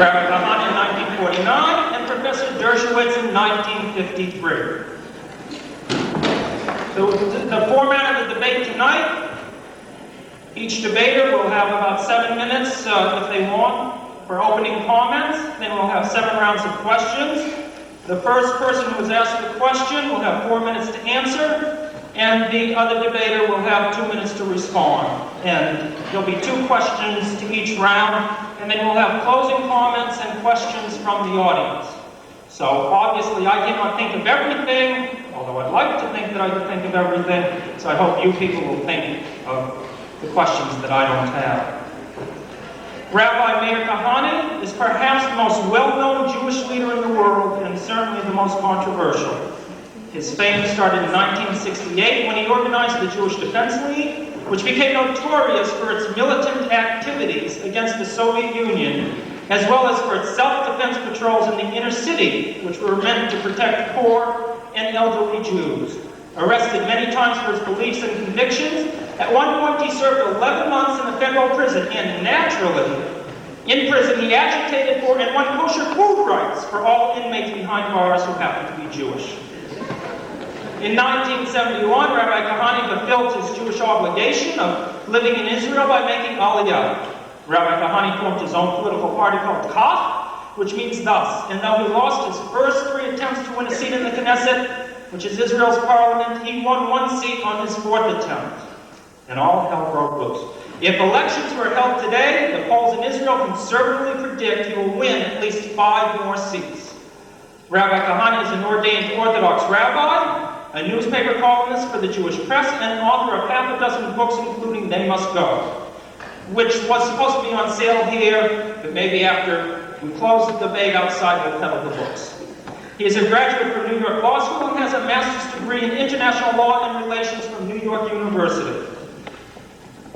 Rabbi Kahane in 1949 and Professor Dershowitz in 1953. The format of the debate tonight, each debater will have about 7 minutes if they want for opening comments. Then we'll have 7 rounds of questions. The first person who has asked the question will have 4 minutes to answer, and the other debater will have 2 minutes to respond. And there'll be 2 questions to each round, and then we'll have closing comments and questions from the audience. So obviously I cannot think of everything, although I'd like to think that I could think of everything, so I hope you people will think of the questions that I don't have. Rabbi Kahane is perhaps the most well-known Jewish leader in the world, and certainly the most controversial. His fame started in 1968 when he organized the Jewish Defense League, which became notorious for its militant activities against the Soviet Union, as well as for its self-defense patrols in the inner city, which were meant to protect poor and elderly Jews. Arrested many times for his beliefs and convictions, at one point he served 11 months in a federal prison, and naturally, in prison he agitated for and won kosher food rights for all inmates behind bars who happened to be Jewish. In 1971, Rabbi Kahane fulfilled his Jewish obligation of living in Israel by making Aliyah. Rabbi Kahane formed his own political party called Kaf, which means thus, and though he lost his first 3 attempts to win a seat in the Knesset, which is Israel's parliament, he won 1 seat on his 4th attempt. And all hell broke loose. If elections were held today, the polls in Israel conservatively predict he will win at least 5 more seats. Rabbi Kahane is an ordained Orthodox rabbi, a newspaper columnist for the Jewish press, and author of half a dozen books, including They Must Go, which was supposed to be on sale here, but maybe after we close the debate outside, we'll peddle the books. He is a graduate from New York Law School and has a master's degree in international law and relations from New York University.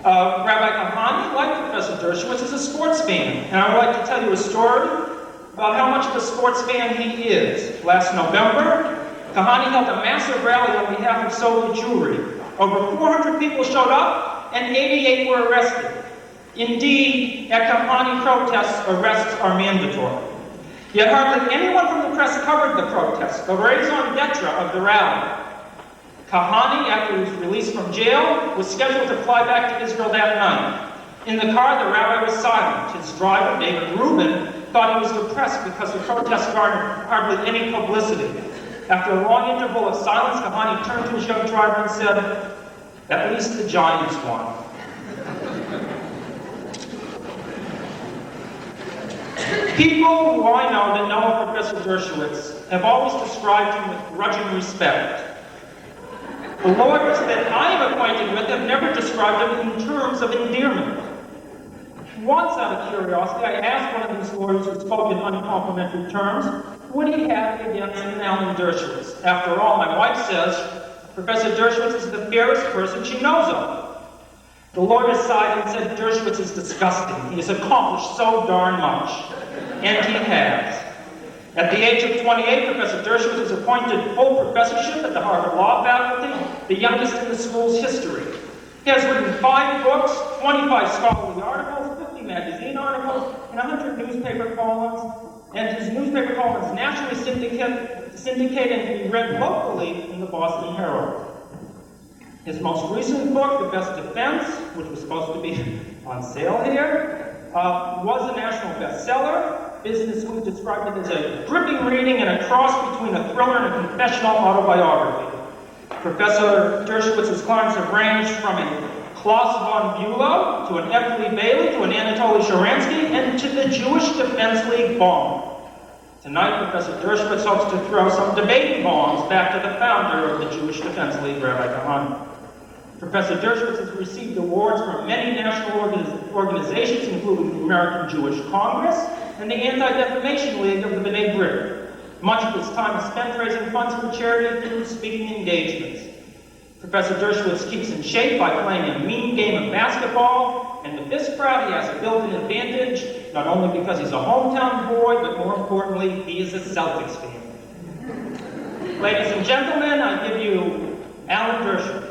Rabbi Kahane, like Professor Dershowitz, is a sports fan, and I would like to tell you a story about how much of a sports fan he is. Last November, Kahane held a massive rally on behalf of Soviet Jewry. Over 400 people showed up, and 88 were arrested. Indeed, at Kahane protests, arrests are mandatory. Yet hardly anyone from the press covered the protests, the raison d'etre of the rally. Kahane, after he was released from jail, was scheduled to fly back to Israel that night. In the car, the rabbi was silent. His driver, David Rubin, thought he was depressed because the protests garnered hardly any publicity. After a long interval of silence, Kahane turned to his young driver and said, "At least the Giants won." People who I know that know of Professor Dershowitz have always described him with grudging respect. The lawyers that I am acquainted with have never described him in terms of endearment. Once, out of curiosity, I asked one of these lawyers who spoke in uncomplimentary terms, what he had against Alan Dershowitz. After all, my wife says Professor Dershowitz is the fairest person she knows of. The lawyer sighed and said Dershowitz is disgusting. He has accomplished so darn much. And he has. At the age of 28, Professor Dershowitz is appointed full professorship at the Harvard Law Faculty, the youngest in the school's history. He has written 5 books, 25 scholarly articles, 50 magazine articles, and 100 newspaper columns. And his newspaper columns nationally syndicated and can be read locally in the Boston Herald. His most recent book, The Best Defense, which was supposed to be on sale here, was a national bestseller. Business Week described it as a gripping reading and a cross between a thriller and a confessional autobiography. Professor Dershowitz's clients have ranged from a Klaus von Bülow to an F. Lee Bailey to an Anatoly Sharansky and to the Jewish Defense League bomb. Tonight, Professor Dershowitz hopes to throw some debating bombs back to the founder of the Jewish Defense League, Rabbi Kahane. Professor Dershowitz has received awards from many national organizations, including the American Jewish Congress and the Anti-Defamation League of the B'nai B'rith. Much of his time is spent raising funds for charity through speaking engagements. Professor Dershowitz keeps in shape by playing a mean game of basketball, and with this crowd he has a built-in advantage, not only because he's a hometown boy, but more importantly, he is a Celtics fan. Ladies and gentlemen, I give you Alan Dershowitz.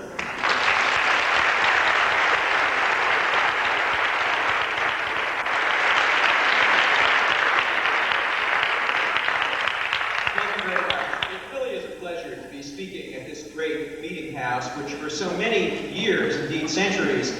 meeting house, which for so many years, indeed centuries,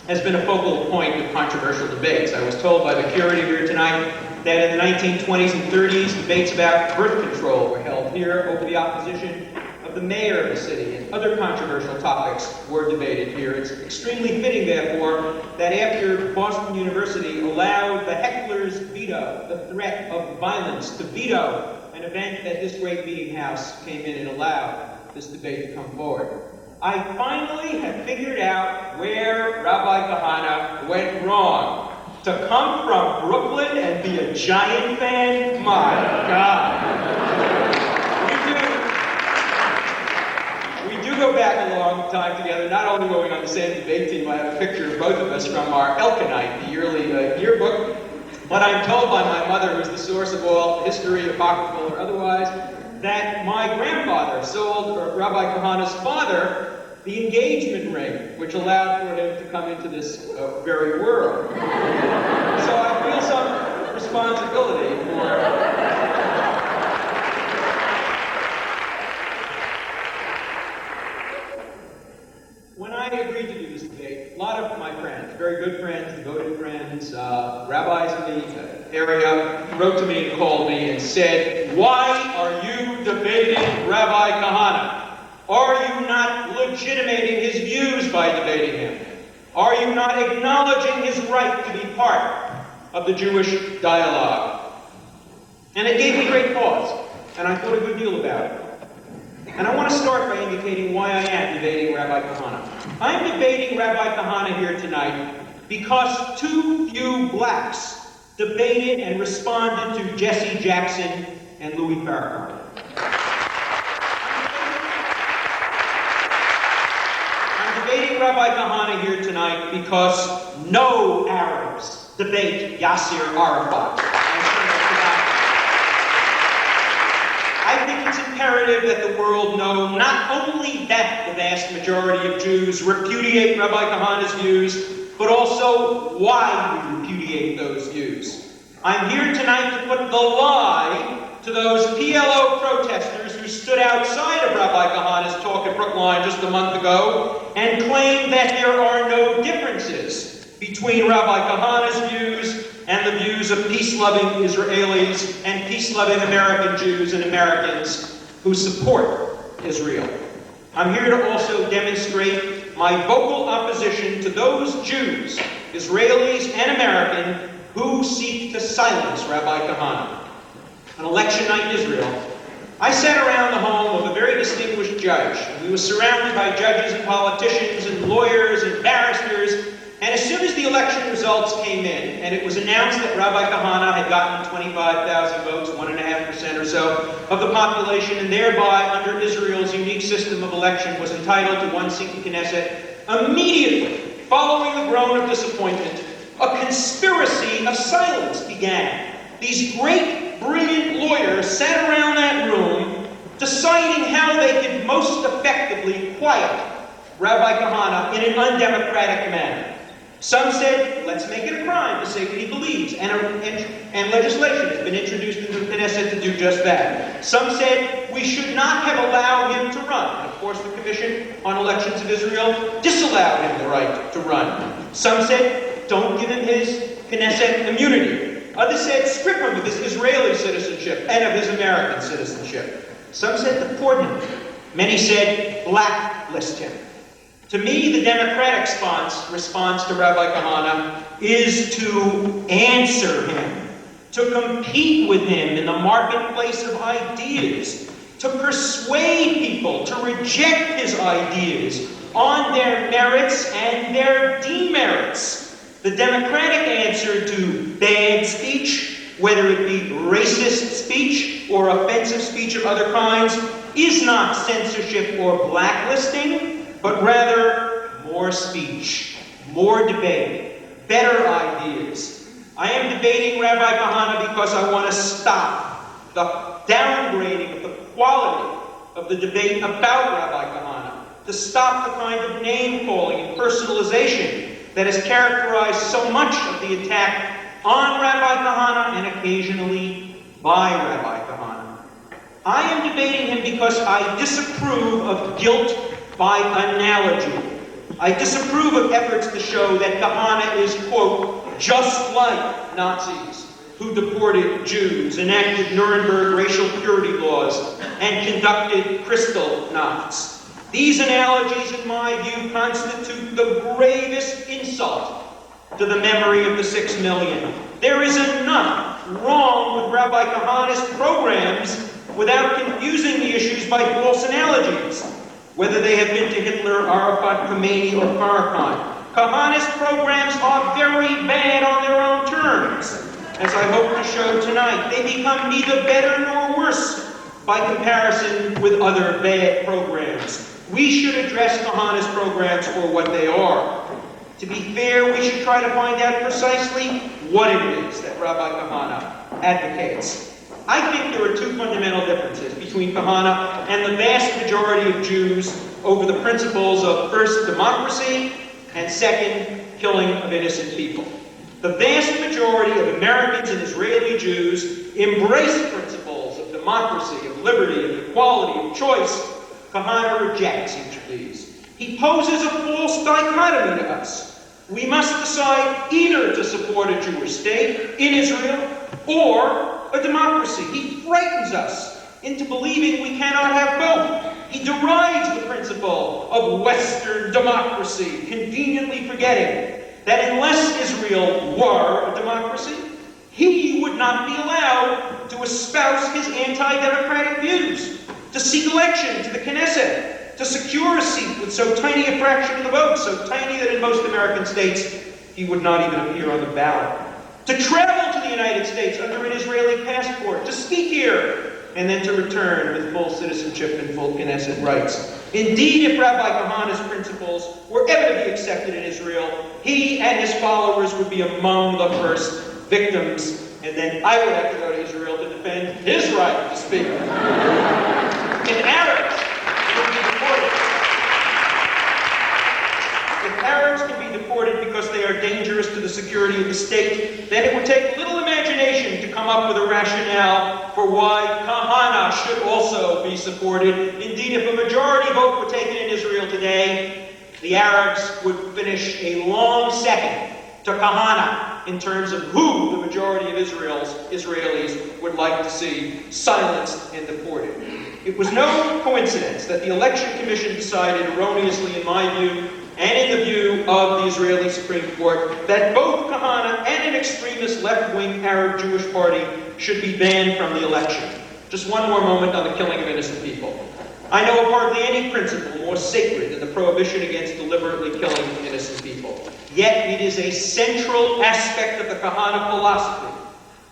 has been a focal point of controversial debates. I was told by the curator here tonight that in the 1920s and 30s, debates about birth control were held here over the opposition of the mayor of the city, and other controversial topics were debated here. It's extremely fitting, therefore, that after Boston University allowed the heckler's veto, the threat of violence, to veto an event that this great meeting house came in and allowed this debate to come forward, I finally have figured out where Rabbi Kahane went wrong. To come from Brooklyn and be a Giant fan? My God. We do go back a long time together, not only going on the same debate team. I have a picture of both of us from our Elkanite, the yearly yearbook, but I'm told by my mother, who's the source of all history, apocryphal or otherwise, that my grandfather sold Rabbi Kahane's father the engagement ring, which allowed for him to come into this very world. So I feel some responsibility for... When I agreed to do this debate, a lot of my friends, very good friends, devoted friends, rabbis in the area, wrote to me and called me and said, "Why are you debating Rabbi Kahane? Are you not legitimating his views by debating him? Are you not acknowledging his right to be part of the Jewish dialogue?" And it gave me great pause, and I thought a good deal about it. And I want to start by indicating why I am debating Rabbi Kahane. I'm debating Rabbi Kahane here tonight because too few blacks debated and responded to Jesse Jackson and Louis Farrakhan. Debating Rabbi Kahane here tonight because no Arabs debate Yasser Arafat. I think it's imperative that the world know not only that the vast majority of Jews repudiate Rabbi Kahane's views, but also why we repudiate those views. I'm here tonight to put the lie to those PLO protesters who stood outside of Rabbi Kahane's talk at Brookline just a month ago and claimed that there are no differences between Rabbi Kahane's views and the views of peace-loving Israelis and peace-loving American Jews and Americans who support Israel. I'm here to also demonstrate my vocal opposition to those Jews, Israelis and American, who seek to silence Rabbi Kahane. On election night in Israel, I sat around the home of a very distinguished judge. We were surrounded by judges and politicians and lawyers and barristers, and as soon as the election results came in, and it was announced that Rabbi Kahane had gotten 25,000 votes, 1.5% or so of the population, and thereby, under Israel's unique system of election, was entitled to one seat in Knesset, immediately, following the groan of disappointment, a conspiracy of silence began. These great, brilliant lawyers sat around that room deciding how they could most effectively quiet Rabbi Kahane in an undemocratic manner. Some said, let's make it a crime to say what he believes, and legislation has been introduced into the Knesset to do just that. Some said, we should not have allowed him to run. And of course, the Commission on Elections of Israel disallowed him the right to run. Some said, don't give him his Knesset immunity. Others said, strip him of his Israeli citizenship and of his American citizenship. Some said, deport him. Many said, blacklist him. To me, the democratic response to Rabbi Kahane is to answer him, to compete with him in the marketplace of ideas, to persuade people to reject his ideas on their merits and their demerits. The democratic answer to bad speech, whether it be racist speech or offensive speech of other kinds, is not censorship or blacklisting, but rather more speech, more debate, better ideas. I am debating Rabbi Kahane because I want to stop the downgrading of the quality of the debate about Rabbi Kahane, to stop the kind of name-calling and personalization that has characterized so much of the attack on Rabbi Kahane and occasionally by Rabbi Kahane. I am debating him because I disapprove of guilt by analogy. I disapprove of efforts to show that Kahane is, quote, just like Nazis who deported Jews, enacted Nuremberg racial purity laws, and conducted Kristallnachts. These analogies, in my view, constitute the gravest insult to the memory of the 6 million. There is enough wrong with Rabbi Kahane's programs without confusing the issues by false analogies, whether they have been to Hitler, Arafat, Khomeini, or Farrakhan. Kahane's programs are very bad on their own terms. As I hope to show tonight, they become neither better nor worse by comparison with other bad programs. We should address Kahane's programs for what they are. To be fair, we should try to find out precisely what it is that Rabbi Kahane advocates. I think there are two fundamental differences between Kahane and the vast majority of Jews over the principles of first, democracy, and second, killing of innocent people. The vast majority of Americans and Israeli Jews embrace principles of democracy, of liberty, of equality, of choice. Kahane rejects each of these. He poses a false dichotomy to us. We must decide either to support a Jewish state in Israel or a democracy. He frightens us into believing we cannot have both. He derides the principle of Western democracy, conveniently forgetting that unless Israel were a democracy, he would not be allowed to espouse his anti-democratic views, to seek election to the Knesset, to secure a seat with so tiny a fraction of the vote, so tiny that in most American states he would not even appear on the ballot, to travel to the United States under an Israeli passport, to speak here, and then to return with full citizenship and full Knesset rights. Indeed, if Rabbi Kahane's principles were ever to be accepted in Israel, he and his followers would be among the first victims, and then I would have to go to Israel to defend his right to speak. If Arabs would be deported, if Arabs can be deported because they are dangerous to the security of the state, then it would take little imagination to come up with a rationale for why Kahane should also be supported. Indeed, if a majority vote were taken in Israel today, the Arabs would finish a long second to Kahane in terms of who the majority of Israelis would like to see silenced and deported. It was no coincidence that the Election Commission decided erroneously, in my view, and in the view of the Israeli Supreme Court, that both Kahane and an extremist left-wing Arab Jewish party should be banned from the election. Just one more moment on the killing of innocent people. I know of hardly any principle more sacred than the prohibition against deliberately killing innocent people. Yet it is a central aspect of the Kahane philosophy,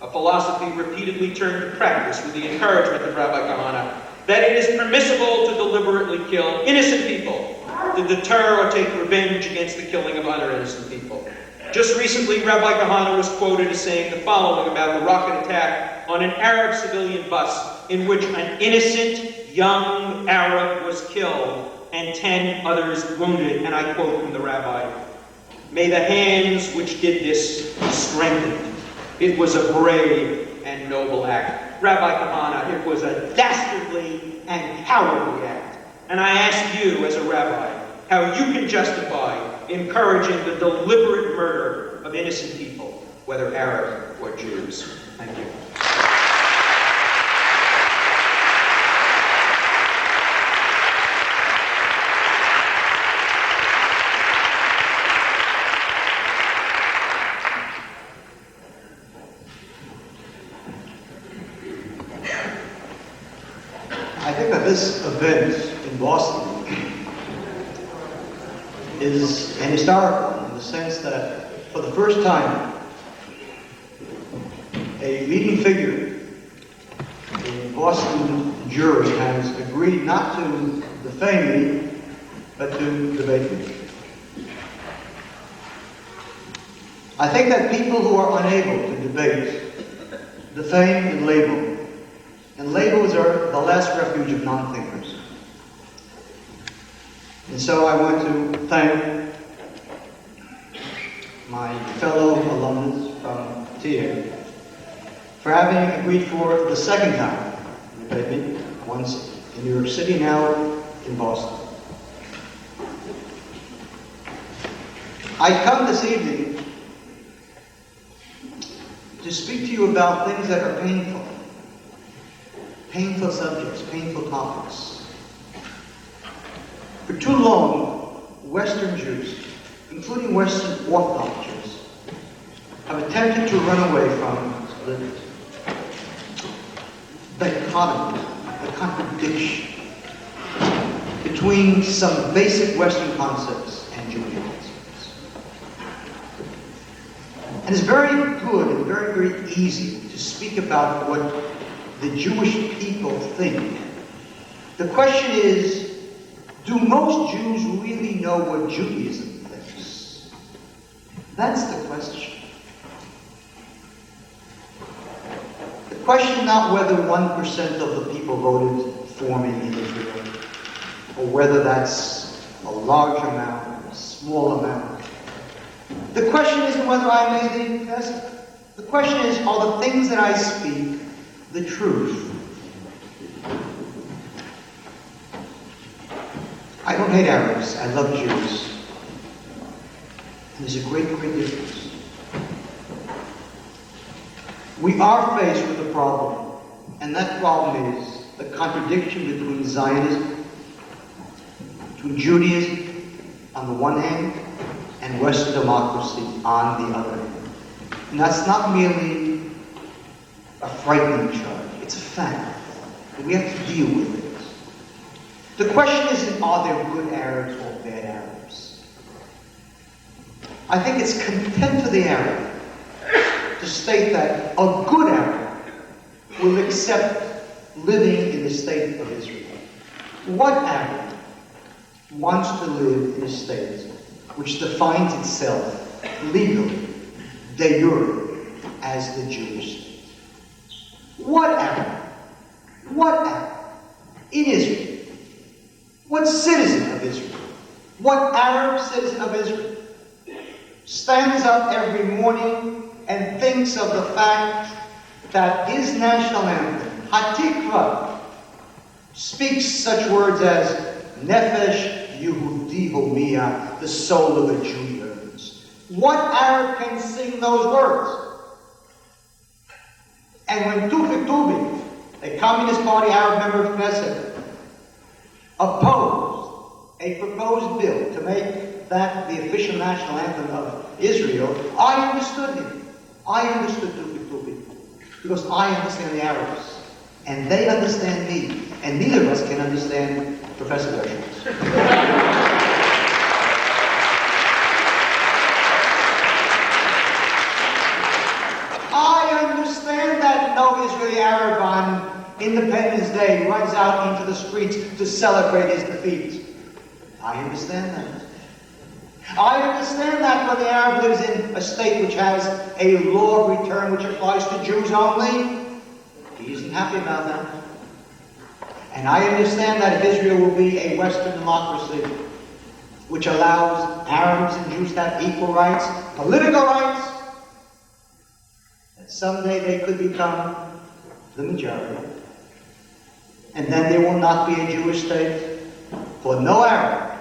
a philosophy repeatedly turned to practice with the encouragement of Rabbi Kahane, that it is permissible to deliberately kill innocent people, to deter or take revenge against the killing of other innocent people. Just recently, Rabbi Kahane was quoted as saying the following about the rocket attack on an Arab civilian bus in which an innocent young Arab was killed and 10 others wounded, and I quote from the rabbi, "May the hands which did this be strengthened. It was a brave and noble act." Rabbi Kahane, it was a dastardly and cowardly act. And I ask you, as a rabbi, how you can justify encouraging the deliberate murder of innocent people, whether Arab or Jews. Thank you. I think that this event in Boston is an historical in the sense that for the first time, a leading figure in Boston jury has agreed not to defame me, but to debate me. I think that people who are unable to debate defame and label. And labels are the last refuge of non-thinkers. And so I want to thank my fellow alumnus from TA for having agreed for the second time to debate me, once in New York City, now in Boston. I come this evening to speak to you about things that are painful. Painful subjects, painful topics. For too long, Western Jews, including Western Orthodox Jews, have attempted to run away from the dichotomy, the contradiction between some basic Western concepts and Jewish concepts. And it's very good and very, very easy to speak about what the Jewish people think. The question is, do most Jews really know what Judaism thinks? That's the question. The question is not whether 1% of the people voted for me in Israel, or whether that's a large amount or a small amount. The question isn't whether I made the investment. The question is, are the things that I speak the truth? I don't hate Arabs. I love Jews. And there's a great, great difference. We are faced with a problem, and that problem is the contradiction between Zionism, between Judaism on the one hand, and Western democracy on the other hand. And that's not merely a frightening charge, it's a fact. And we have to deal with it. The question isn't, are there good Arabs or bad Arabs? I think it's content to the Arab to state that a good Arab will accept living in the state of Israel. What Arab wants to live in a state which defines itself legally, de jure, as the Jewish state? What Arab in Israel? What citizen of Israel? What Arab citizen of Israel stands up every morning and thinks of the fact that his national anthem, Hatikva, speaks such words as Nefesh Yehudi Homiya, the soul of a Jew yearns? What Arab can sing those words? And when Tufik Tubi, a Communist Party Arab member of Knesset, opposed a proposed bill to make that the official national anthem of Israel, I understood him. I understood Tufik Tubi, because I understand the Arabs, and they understand me, and neither of us can understand Professor Dershowitz. I understand that no Israeli Arab on Independence Day runs out into the streets to celebrate his defeat. I understand that. I understand that when the Arab lives in a state which has a law of return which applies to Jews only, he isn't happy about that. And I understand that if Israel will be a Western democracy which allows Arabs and Jews to have equal rights, political rights, that someday they could become the majority. And then there will not be a Jewish state for no Arab,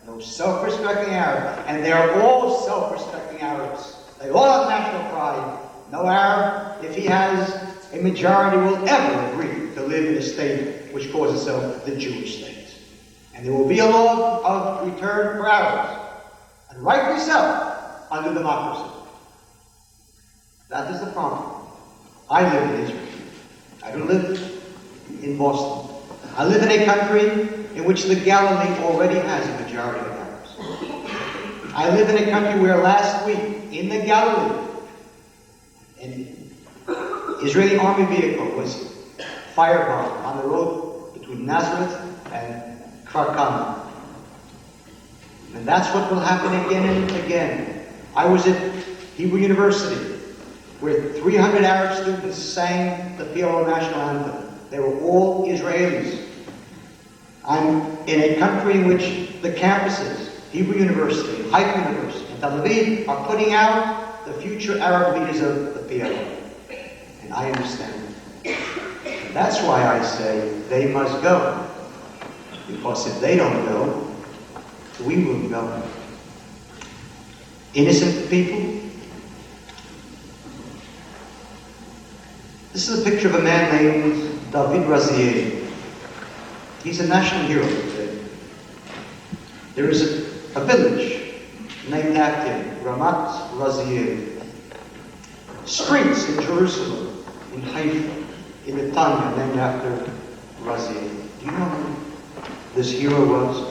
no self-respecting Arab, and they are all self-respecting Arabs. They all have national pride. No Arab, if he has a majority, will ever agree to live in a state which calls itself the Jewish state. And there will be a law of return for Arabs, and rightly so, under democracy. That is the problem. I live in Israel. I don't live in Boston. I live in a country in which the Galilee already has a majority of Arabs. I live in a country where last week, in the Galilee, an Israeli army vehicle was firebombed on the road between Nazareth and Kfar Kama. And that's what will happen again and again. I was at Hebrew University, where 300 Arab students sang the PLO national anthem. They were all Israelis. I'm in a country in which the campuses, Hebrew University, Haifa University, and Tel Aviv, are putting out the future Arab leaders of the PLO. And I understand it. And that's why I say they must go. Because if they don't go, we will go. innocent people. This is a picture of a man named David Raziel. He's a national hero today. There is a village named after him, Ramat Raziel. Streets in Jerusalem, in Haifa, in Netanya, named after Raziel. Do you know who this hero was?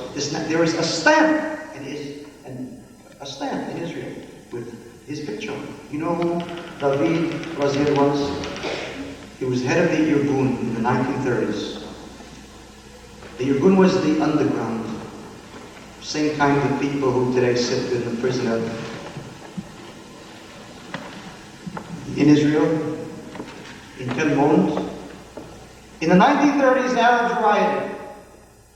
There is a stamp in Israel with his picture on it. You know who David Raziel was? He was head of the Irgun in the 1930s. The Irgun was the underground, same kind of people who today sit in the prison in Israel, in Tel Mond. In the 1930s, the Arabs rioted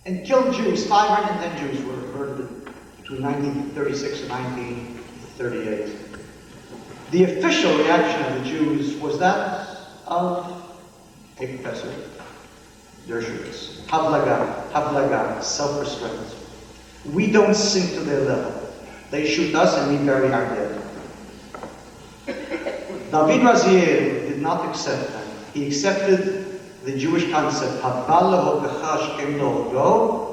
and killed Jews. 510 Jews were murdered between 1936 and 1938. The official reaction of the Jews was that of a professor, Dershowitz. Havlaga, self-restraint. We don't sink to their level. They shoot us and we bury our dead. David Raziel did not accept that. He accepted the Jewish concept,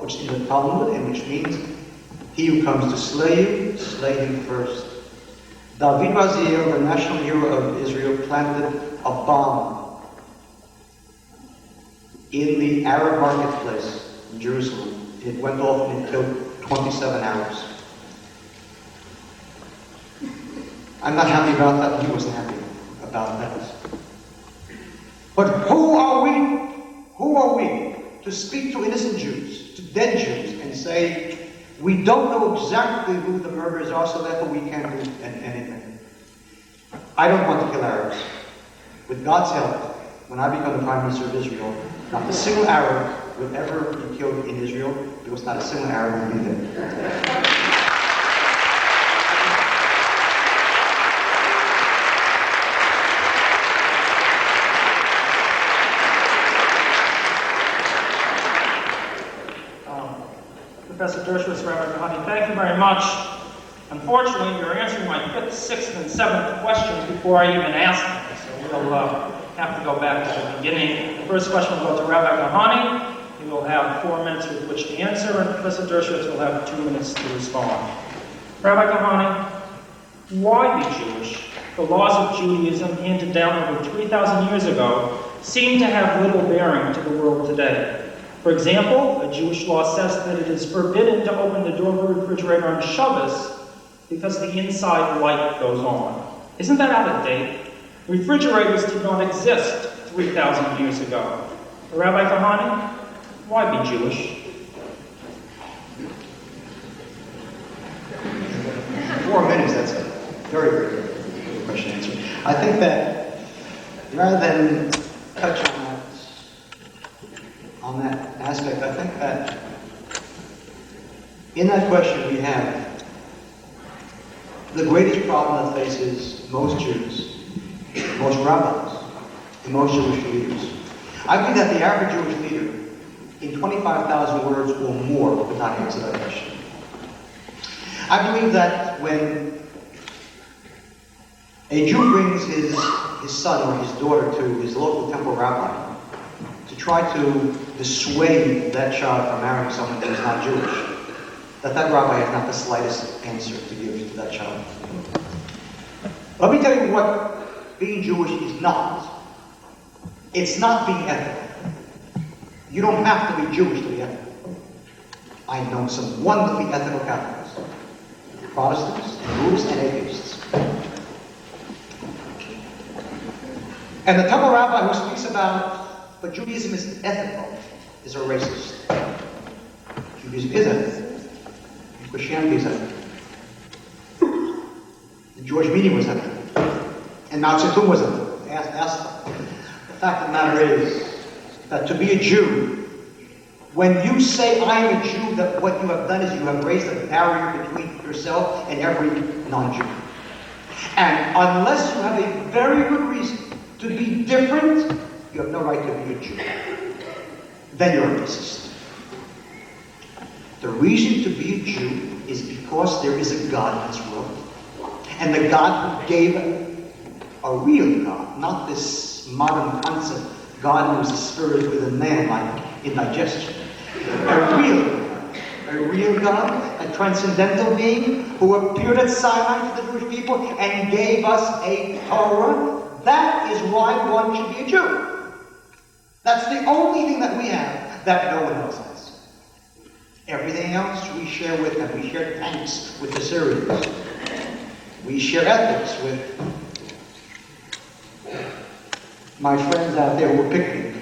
which is in the Talmud, and which means he who comes to slay you, slay him first. David Raziel, the national hero of Israel, planted a bomb in the Arab marketplace in Jerusalem. It went off and it killed 27 Arabs. I'm not happy about that. He wasn't happy about that. But who are we to speak to innocent Jews, to dead Jews, and say, we don't know exactly who the murderers are, so therefore we can't do anything. I don't want to kill Arabs. With God's help, when I become the Prime Minister of Israel, not a single Arab will ever be killed in Israel, because not a single Arab will be there. Professor Dershowitz, Rabbi Kahane, thank you very much. Unfortunately, you're answering my 5th, 6th, and 7th questions before I even ask them, so we'll have to go back to the beginning. The first question will go to Rabbi Kahane. He will have 4 minutes with which to answer, and Professor Dershowitz will have 2 minutes to respond. Rabbi Kahane, why be Jewish? The laws of Judaism handed down over 3,000 years ago seem to have little bearing to the world today. For example, a Jewish law says that it is forbidden to open the door of a refrigerator on Shabbos because the inside light goes on. Isn't that out of date? Refrigerators did not exist 3,000 years ago. Rabbi Kahane, why be Jewish? 4 minutes, that's a very, very good question to answer. I think that rather than touch on that aspect, I think that in that question we have the greatest problem that faces most Jews, most rabbis, and most Jewish leaders. I believe that the average Jewish leader, in 25,000 words or more, would not answer that question. I believe that when a Jew brings his son or his daughter to his local temple rabbi to try to dissuade that child from marrying someone who is not Jewish, that rabbi has not the slightest answer to give to that child. Let me tell you what being Jewish is not. It's not being ethical. You don't have to be Jewish to be ethical. I know some wonderfully ethical Catholics, Protestants, and Buddhists, and atheists. And the temple rabbi who speaks about but Judaism is ethical, is a racist. Judaism is ethical. Christianity is ethical. George Meany was ethical. And Mao Zedong was ethical. Ask them. The fact of the matter is that to be a Jew, when you say I am a Jew, that what you have done is you have raised a barrier between yourself and every non-Jew. And unless you have a very good reason to be different, you have no right to be a Jew. Then you're a racist. The reason to be a Jew is because there is a God in this world. And the God who gave a real God, not this modern concept, God who is a spirit within man, like indigestion. A real God, a transcendental being who appeared at Sinai to the Jewish people and gave us a Torah. That is why one should be a Jew. That's the only thing that we have that no one else has. Everything else we share with them. We share tanks with the Syrians. We share ethics with my friends out there who were picnicking.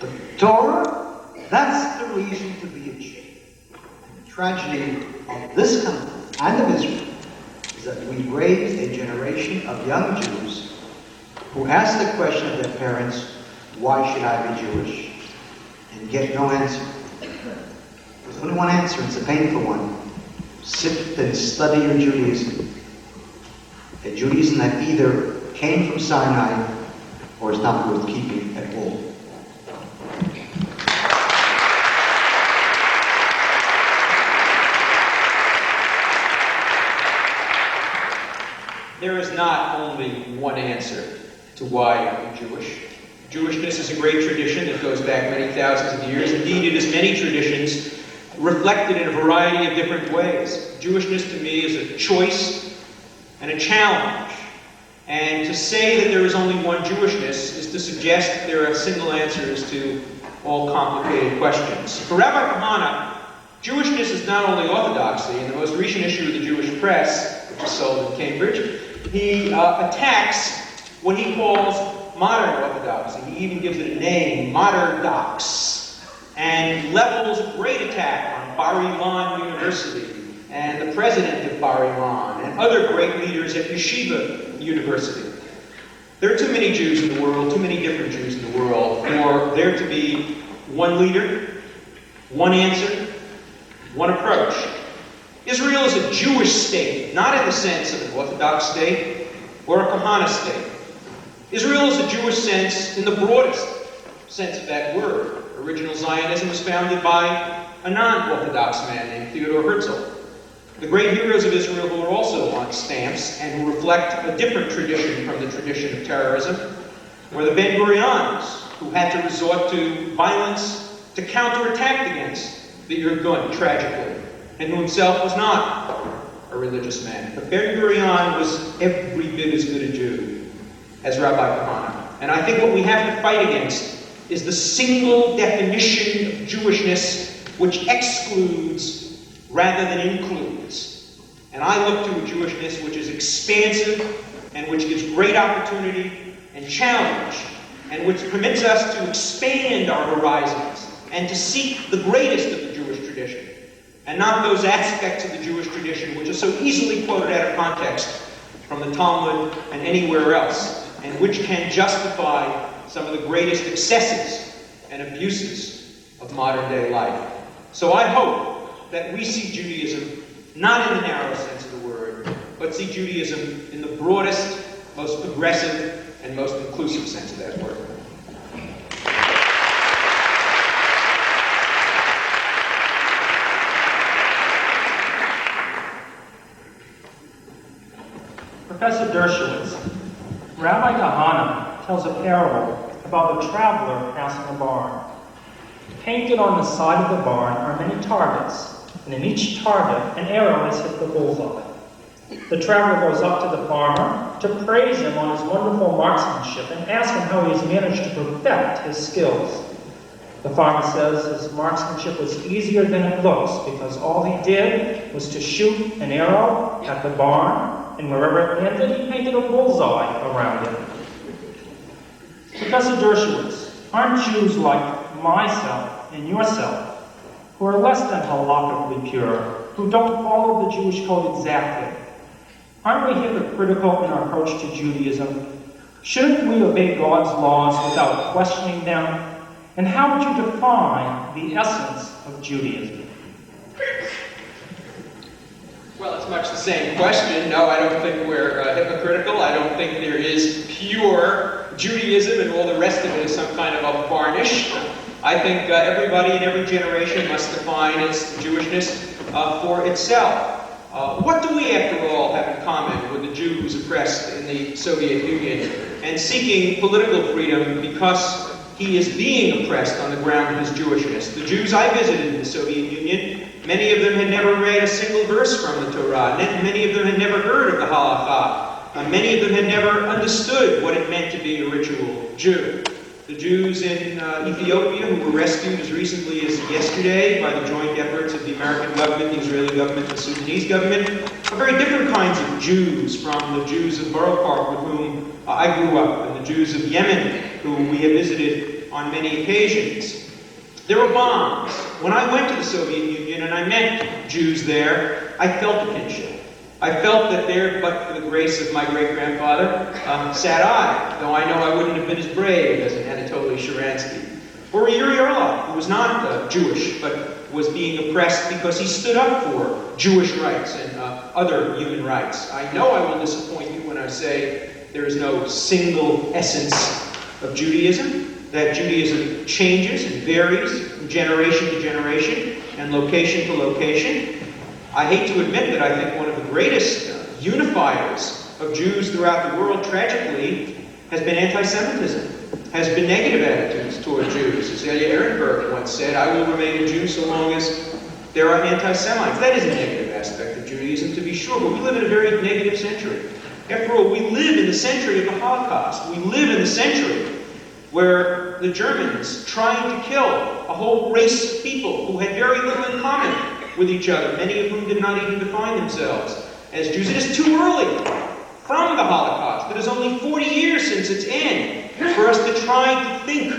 The Torah, that's the reason to be a Jew. And the tragedy of this country and of Israel is that we raised a generation of young Jews who ask the question of their parents, why should I be Jewish? And get no answer. There's only one answer, it's a painful one. Sit and study your Judaism. A Judaism that either came from Sinai or is not worth keeping at all. There is not only one answer to why I'm Jewish. Jewishness is a great tradition that goes back many thousands of years. Indeed, it is many traditions reflected in a variety of different ways. Jewishness to me is a choice and a challenge. And to say that there is only one Jewishness is to suggest that there are single answers to all complicated questions. For Rabbi Kahane, Jewishness is not only orthodoxy. In the most recent issue of the Jewish Press, which is sold in Cambridge, he attacks what he calls modern orthodoxy. He even gives it a name, moderdox, and levels a great attack on Bar Ilan University and the president of Bar Ilan and other great leaders at Yeshiva University. There are too many Jews in the world, too many different Jews in the world, for there to be one leader, one answer, one approach. Israel is a Jewish state, not in the sense of an Orthodox state or a Kahane state. Israel is a Jewish sense in the broadest sense of that word. Original Zionism was founded by a non-Orthodox man named Theodor Herzl. The great heroes of Israel who are also on stamps and who reflect a different tradition from the tradition of terrorism were the Ben-Gurions, who had to resort to violence to counterattack against the Irgun, tragically, and who himself was not a religious man. But Ben-Gurion was every bit as good a Jew as Rabbi Kahane. And I think what we have to fight against is the single definition of Jewishness which excludes rather than includes. And I look to a Jewishness which is expansive and which gives great opportunity and challenge and which permits us to expand our horizons and to seek the greatest of the Jewish tradition and not those aspects of the Jewish tradition which are so easily quoted out of context from the Talmud and anywhere else, and which can justify some of the greatest excesses and abuses of modern day life. So I hope that we see Judaism not in the narrow sense of the word, but see Judaism in the broadest, most progressive, and most inclusive sense of that word. Professor Dershowitz, Rabbi Kahane tells a parable about a traveler passing a barn. Painted on the side of the barn are many targets, and in each target an arrow has hit the bullseye. The traveler goes up to the farmer to praise him on his wonderful marksmanship and ask him how he has managed to perfect his skills. The farmer says his marksmanship was easier than it looks because all he did was to shoot an arrow at the barn, and wherever it landed, he painted a bullseye around it. Professor Dershowitz, aren't Jews like myself and yourself, who are less than halakhically pure, who don't follow the Jewish code exactly? Aren't we hypocritical in our approach to Judaism? Shouldn't we obey God's laws without questioning them? And how would you define the essence of Judaism? Well, it's much the same question. No, I don't think we're hypocritical. I don't think there is pure Judaism and all the rest of it is some kind of a varnish. I think everybody in every generation must define its Jewishness for itself. What do we, after all, have in common with the Jew who's oppressed in the Soviet Union and seeking political freedom because he is being oppressed on the ground of his Jewishness? The Jews I visited in the Soviet Union, many of them had never read a single verse from the Torah. Many of them had never heard of the Halakha. Many of them had never understood what it meant to be a ritual Jew. The Jews in Ethiopia who were rescued as recently as yesterday by the joint efforts of the American government, the Israeli government, the Sudanese government, are very different kinds of Jews from the Jews of Borough Park with whom I grew up, and the Jews of Yemen whom we have visited on many occasions. There were bonds. When I went to the Soviet Union and I met Jews there, I felt a kinship. I felt that there, but for the grace of my great-grandfather, sat I, though I know I wouldn't have been as brave as an Anatoly Sharansky. Or Yuri Orlov, who was not Jewish, but was being oppressed because he stood up for Jewish rights and other human rights. I know I will disappoint you when I say there is no single essence of Judaism, that Judaism changes and varies from generation to generation and location to location. I hate to admit that I think one of the greatest unifiers of Jews throughout the world, tragically, has been anti-Semitism, has been negative attitudes toward Jews. As Elia Ehrenberg once said, I will remain a Jew so long as there are anti-Semites. That is a negative aspect of Judaism, to be sure, but we live in a very negative century. After all, we live in the century of the Holocaust. We live in the century where the Germans tried to kill a whole race of people who had very little in common with each other, many of whom did not even define themselves as Jews. It is too early from the Holocaust. It is only 40 years since its end for us to try to think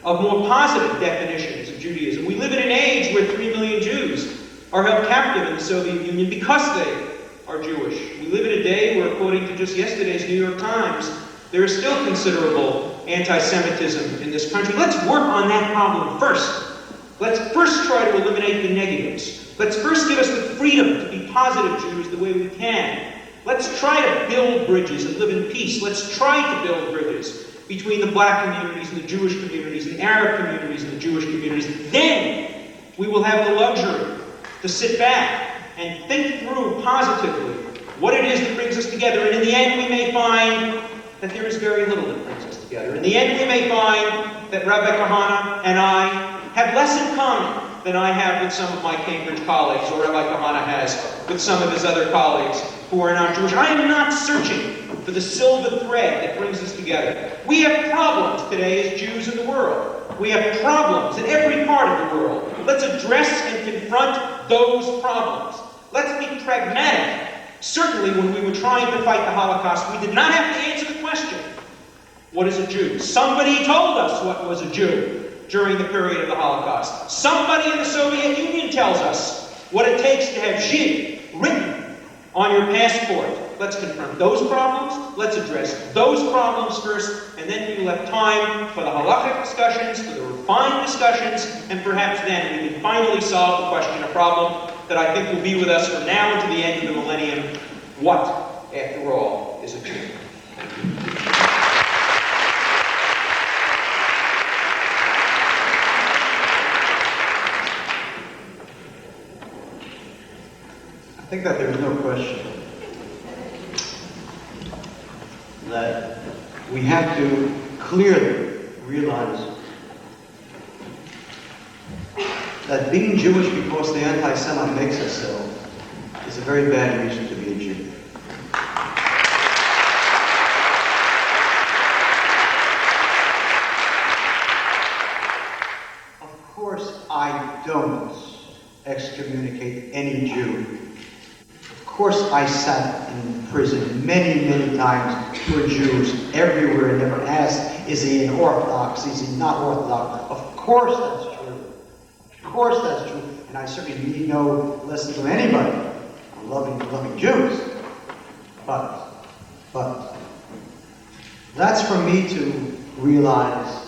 of more positive definitions of Judaism. We live in an age where 3 million Jews are held captive in the Soviet Union because they are Jewish. We live in a day where, according to just yesterday's New York Times, there is still considerable anti-Semitism in this country. Let's work on that problem first. Let's first try to eliminate the negatives. Let's first give us the freedom to be positive Jews the way we can. Let's try to build bridges and live in peace. Let's try to build bridges between the black communities and the Jewish communities, and the Arab communities and the Jewish communities. Then we will have the luxury to sit back and think through positively what it is that brings us together. And in the end, we may find that there is very little that brings us together. In the end, we may find that Rabbi Kahane and I have less in common than I have with some of my Cambridge colleagues, or Rabbi Kahane has with some of his other colleagues who are not Jewish. I am not searching for the silver thread that brings us together. We have problems today as Jews in the world. We have problems in every part of the world. Let's address and confront those problems. Let's be pragmatic. Certainly, when we were trying to fight the Holocaust, we did not have to answer the question, what is a Jew? Somebody told us what was a Jew during the period of the Holocaust. Somebody in the Soviet Union tells us what it takes to have Žid written on your passport. Let's confront those problems. Let's address those problems first, and then we will have time for the halachic discussions, for the refined discussions, and perhaps then we can finally solve the question, a problem that I think will be with us from now until the end of the millennium. What, after all, is a Jew? I think that there is no question that we have to clearly realize that being Jewish because the anti-Semite makes us so is a very bad reason to be a Jew. Of course, I don't excommunicate any Jew. Of course, I sat in prison many, many times for Jews everywhere and never asked, is he an Orthodox, is he not Orthodox? Of course that's true. Of course that's true. And I certainly need no lesson from anybody on loving Jews. But that's for me to realize,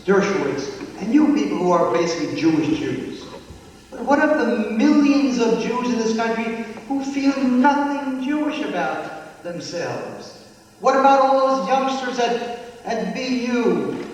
Dershowitz, and you people who are basically Jewish Jews. But what of the millions of Jews in this country who feel nothing Jewish about themselves? What about all those youngsters at BU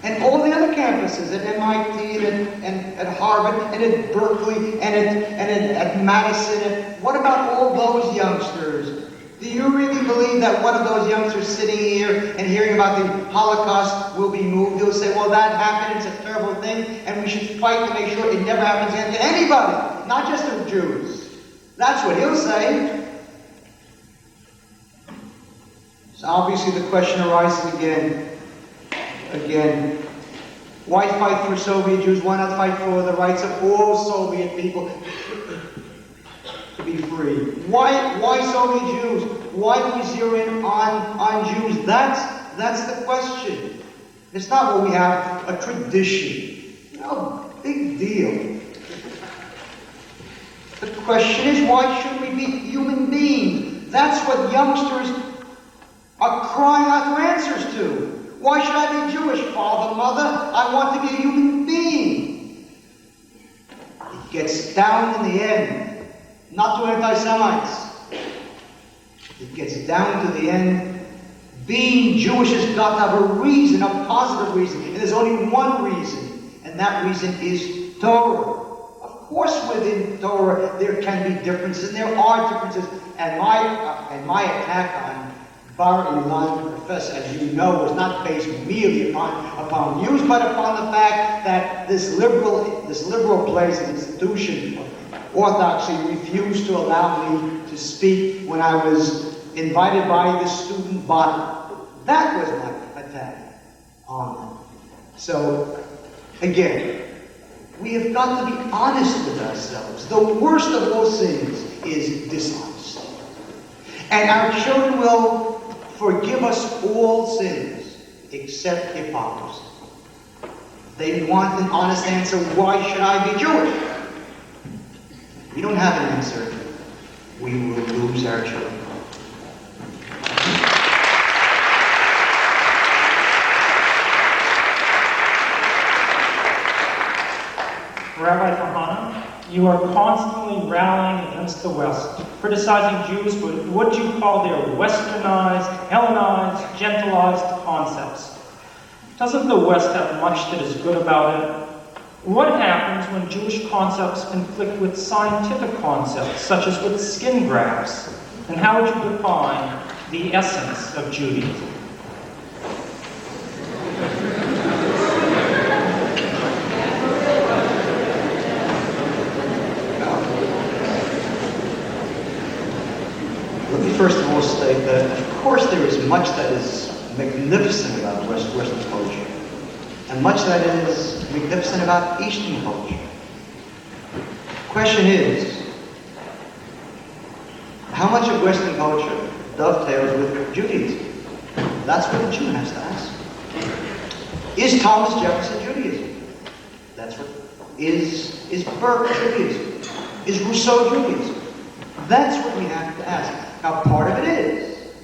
and all the other campuses at MIT and at Harvard and at Berkeley and at Madison. And what about all those youngsters? Do you really believe that one of those youngsters sitting here and hearing about the Holocaust will be moved? He'll say, well, that happened, it's a terrible thing, and we should fight to make sure it never happens again to anybody, not just to Jews. That's what he'll say. So obviously the question arises again. Why fight for Soviet Jews? Why not fight for the rights of all Soviet people to be free? Why Soviet Jews? Why do we zero in on Jews? That's the question. It's not what we have, a tradition. No, big deal. The question is, why shouldn't we be human beings? That's what youngsters are crying out for answers to. Why should I be Jewish, father, mother? I want to be a human being. It gets down in the end, not to anti-Semites. It gets down to the end. Being Jewish has got to have a reason, a positive reason. And there's only one reason, and that reason is Torah. Of course, within Torah there can be differences, and there are differences. And my attack on Bar Ilan Professor, as you know, was not based merely upon views, but upon the fact that this liberal place and institution of orthodoxy refused to allow me to speak when I was invited by the student body. That was my attack on them. So, again, we have got to be honest with ourselves. The worst of all sins is dishonesty. And our children will forgive us all sins except hypocrisy. They want an honest answer. Why should I be Jewish? We don't have an answer. We will lose our children. Rabbi Kahane, you are constantly rallying against the West, criticizing Jews for what you call their westernized, Hellenized, gentilized concepts. Doesn't the West have much that is good about it? What happens when Jewish concepts conflict with scientific concepts, such as with skin grafts? And how would you define the essence of Judaism? Let me first of all state that, of course, there is much that is magnificent about Western culture, and much that is magnificent about Eastern culture. The question is, how much of Western culture dovetails with Judaism? That's what the Jew has to ask. Is Thomas Jefferson Judaism? That's what is Burke Judaism? Is Rousseau Judaism? That's what we have to ask. Now, part of it is.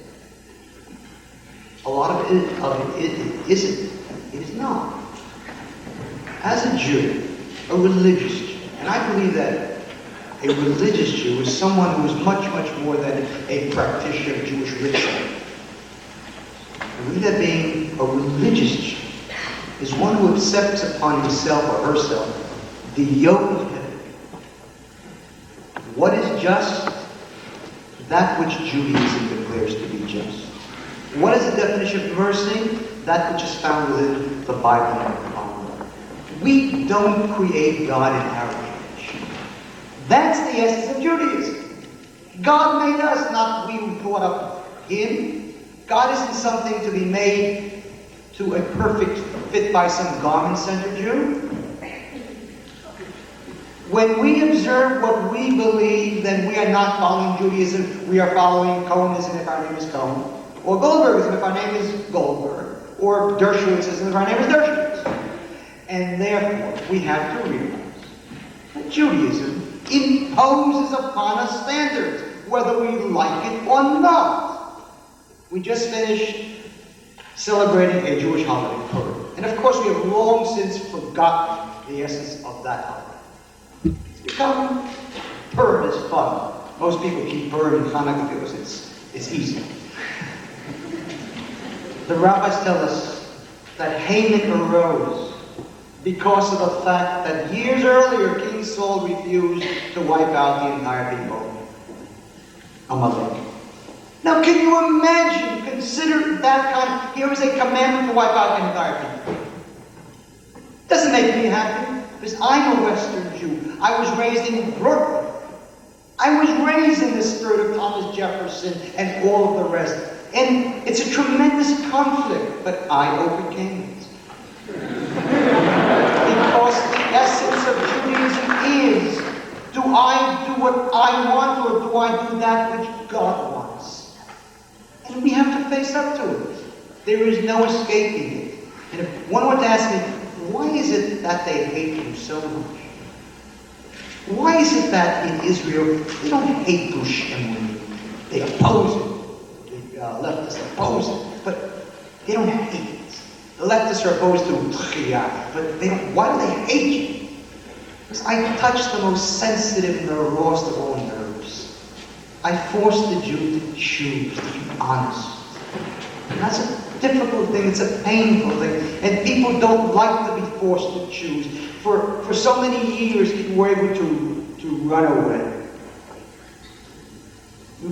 A lot of it isn't. It is not. As a Jew, a religious Jew, and I believe that a religious Jew is someone who is much, much more than a practitioner of Jewish ritual. I believe that being a religious Jew is one who accepts upon himself or herself the yoke of heaven. What is just? That which Judaism declares to be just. What is the definition of mercy? That which is found within the Bible and the Quran. We don't create God in our image. That's the essence of Judaism. God made us, not we who thought up Him. God isn't something to be made to a perfect fit by some garment-centered Jew. When we observe what we believe, then we are not following Judaism. We are following Cohenism if our name is Cohen, or Goldbergism if our name is Goldberg, or Dershowitzism if our name is Dershowitz. And therefore, we have to realize that Judaism imposes upon us standards, whether we like it or not. We just finished celebrating a Jewish holiday, Purim. And of course, we have long since forgotten the essence of that holiday. Become Purim is fun. Most people keep Purim and Hanukkah because it's easy. The rabbis tell us that Haman arose because of the fact that years earlier King Saul refused to wipe out the entire people. Amalek. Now can you imagine, consider that kind of, here is a commandment to wipe out the entire people. Doesn't make me happy, because I'm a Western Jew. I was raised in Brooklyn. I was raised in the spirit of Thomas Jefferson and all of the rest. And it's a tremendous conflict, but I overcame it. Because the essence of Judaism is, do I do what I want or do I do that which God wants? And we have to face up to it. There is no escaping it. And if one were to ask me, why is it that they hate you so much? Why is it that in Israel they don't hate Gush Emunim? They oppose it. The leftists oppose it, but they don't hate it. The leftists are opposed to Tchiyah, but they don't. Why do they hate you? Because I touch the most sensitive and the rawest of all nerves. I force the Jew to choose, to be honest. And that's a difficult thing, it's a painful thing. And people don't like to be forced to choose. For so many years, people were able to run away.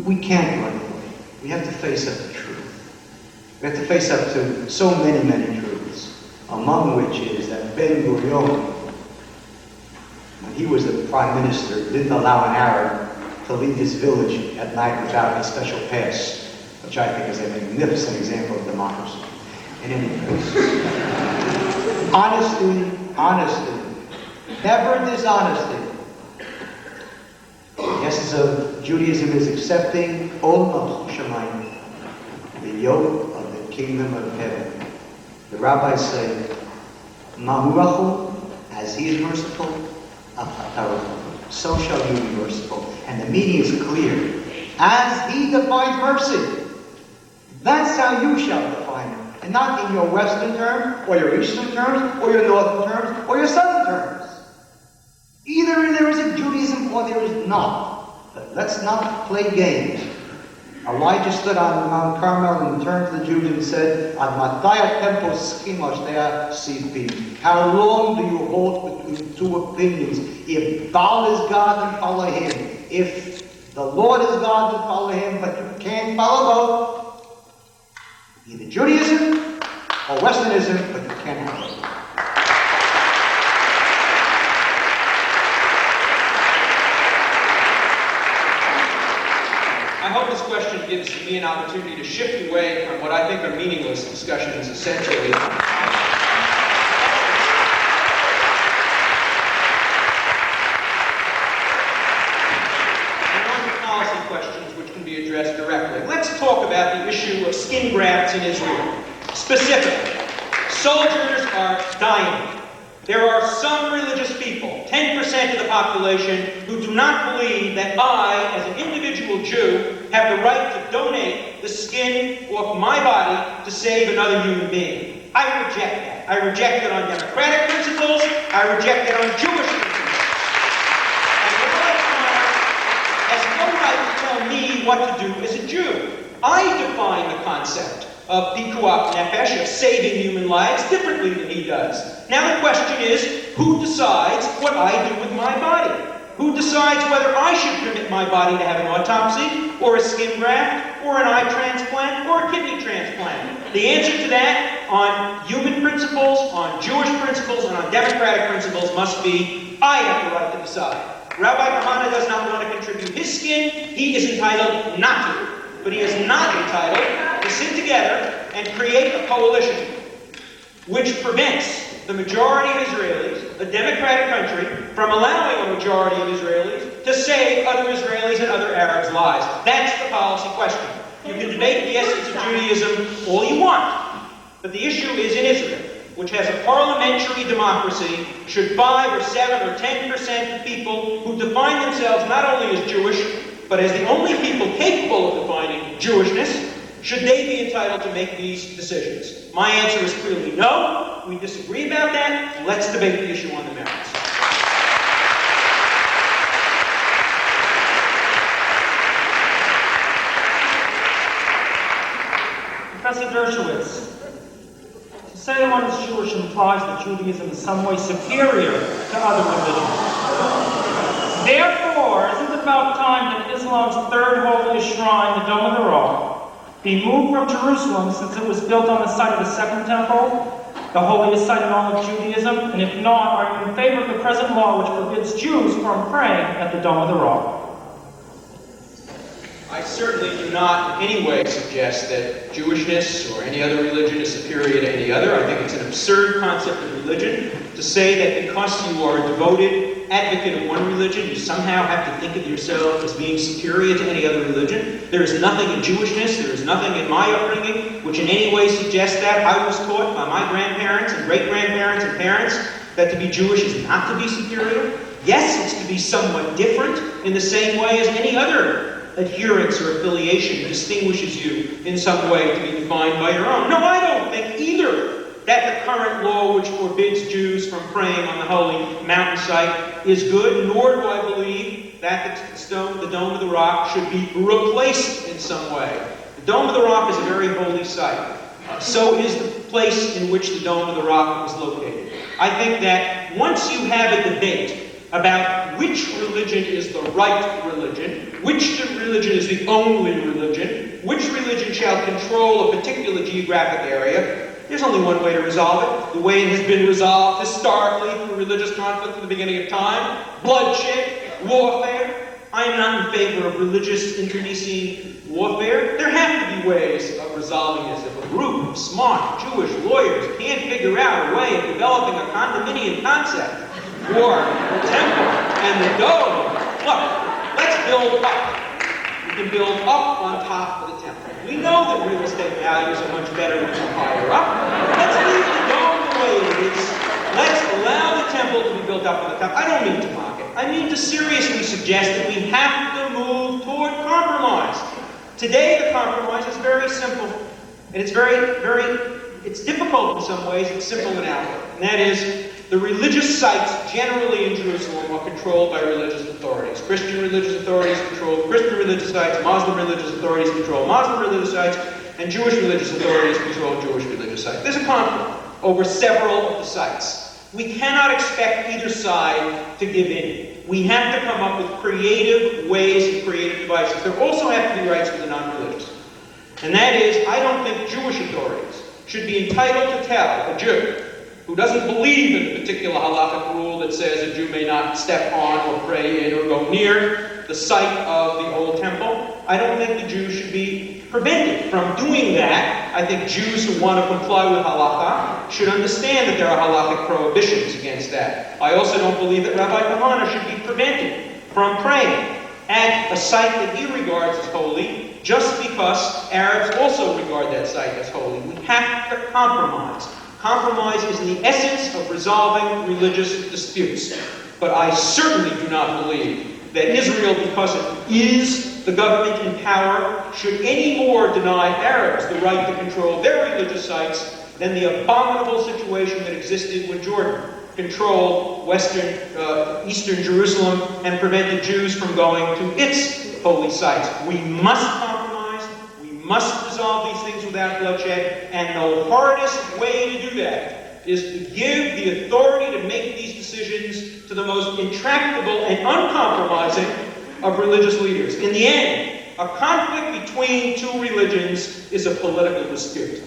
We can't run away. We have to face up to truth. We have to face up to so many, many truths, among which is that Ben-Gurion, when he was the prime minister, didn't allow an Arab to leave his village at night without a special pass, which I think is a magnificent example of democracy. In any case, honesty, never dishonesty. The essence of Judaism is accepting Ol Malchut Shamayim, the yoke of the kingdom of heaven. The rabbis say, Mahu Rachu, as he is merciful, so shall you be merciful. And the meaning is clear. As he defines mercy, that's how you shall define it. And not in your Western terms, or your Eastern terms, or your Northern terms, or your Southern terms. Either there is a Judaism or there is not. But let's not play games. Elijah stood on Mount Carmel and turned to the Jews and said, how long do you hold between two opinions? If Baal is God, then follow him. If the Lord is God, then follow him, but you can't follow both. Either Judaism or Westernism, but you can't have both. I hope this question gives me an opportunity to shift away from what I think are meaningless discussions, essentially. Policy questions which can be addressed directly. Let's talk about the issue of skin grafts in Israel. Specifically, soldiers are dying. There are some religious people, 10% of the population, who do not believe that I, as an individual Jew, have the right to donate the skin off my body to save another human being. I reject that. I reject it on democratic principles. I reject it on Jewish principles. And the Rabbi Kahane has no right to tell me what to do as a Jew. I define the concept of pikuach nefesh, of saving human lives, differently than he does. Now the question is, who decides what I do with my body? Who decides whether I should permit my body to have an autopsy, or a skin graft, or an eye transplant, or a kidney transplant? The answer to that, on human principles, on Jewish principles, and on democratic principles, must be, I have the right to decide. Rabbi Kahane does not want to contribute his skin. He is entitled not to. But he is not entitled to sit together and create a coalition which prevents the majority of Israelis, a democratic country, from allowing a majority of Israelis to save other Israelis and other Arabs' lives. That's the policy question. You can debate the essence of Judaism all you want, but the issue is in Israel, which has a parliamentary democracy, should 5 or 7 or 10% of people who define themselves not only as Jewish, but as the only people capable of defining Jewishness, should they be entitled to make these decisions? My answer is clearly no. We disagree about that. Let's debate the issue on the merits. Professor Dershowitz, to say one is Jewish implies that Judaism is some way superior to other religions. Therefore, isn't it about time that Islam's third holiest shrine, the Dome of the Rock, be moved from Jerusalem since it was built on the site of the Second Temple, the holiest site in all of Judaism? And if not, are you in favor of the present law which forbids Jews from praying at the Dome of the Rock? I certainly do not in any way suggest that Jewishness or any other religion is superior to any other. I think it's an absurd concept of religion to say that because you are a devoted advocate of one religion, you somehow have to think of yourself as being superior to any other religion. There is nothing in Jewishness, there is nothing in my upbringing which in any way suggests that. I was taught by my grandparents and great-grandparents and parents that to be Jewish is not to be superior. Yes, it's to be somewhat different in the same way as any other adherence or affiliation distinguishes you in some way to be defined by your own. No, I don't think either that the current law which forbids Jews from praying on the holy mountain site is good, nor do I believe that the Dome of the Rock should be replaced in some way. The Dome of the Rock is a very holy site. So is the place in which the Dome of the Rock was located. I think that once you have a debate about which religion is the right religion, which religion is the only religion, which religion shall control a particular geographic area, there's only one way to resolve it. The way it has been resolved historically through religious conflict at the beginning of time, bloodshed, warfare. I am not in favor of religious internecine warfare. There have to be ways of resolving this. If a group of smart Jewish lawyers can't figure out a way of developing a condominium concept, or the temple and the dome. Look, let's build up. We can build up on top of the temple. We know that real estate values are much better when you're higher up. Let's leave the dome the way it is. Let's allow the temple to be built up on the top. I don't mean to mock it. I mean to seriously suggest that we have to move toward compromise. Today, the compromise is very simple. And it's it's difficult in some ways, it's simple in outward. And that is, the religious sites generally in Jerusalem are controlled by religious authorities. Christian religious authorities control Christian religious sites, Muslim religious authorities control Muslim religious sites, and Jewish religious authorities control Jewish religious sites. There's a conflict over several of the sites. We cannot expect either side to give in. We have to come up with creative ways and creative devices. There also have to be rights for the non-religious. And that is, I don't think Jewish authorities should be entitled to tell a Jew who doesn't believe in a particular halachic rule that says a Jew may not step on or pray in or go near the site of the old temple. I don't think the Jew should be prevented from doing that. I think Jews who want to comply with halakha should understand that there are halachic prohibitions against that. I also don't believe that Rabbi Kahane should be prevented from praying at a site that he regards as holy just because Arabs also regard that site as holy. We have to compromise. Compromise is the essence of resolving religious disputes. But I certainly do not believe that Israel, because it is the government in power, should any more deny Arabs the right to control their religious sites than the abominable situation that existed when Jordan controlled eastern Jerusalem and prevented Jews from going to its holy sites. We must compromise. We must resolve these things without bloodshed. And the hardest way to do that is to give the authority to make these decisions to the most intractable and uncompromising of religious leaders. In the end, a conflict between two religions is a political dispute.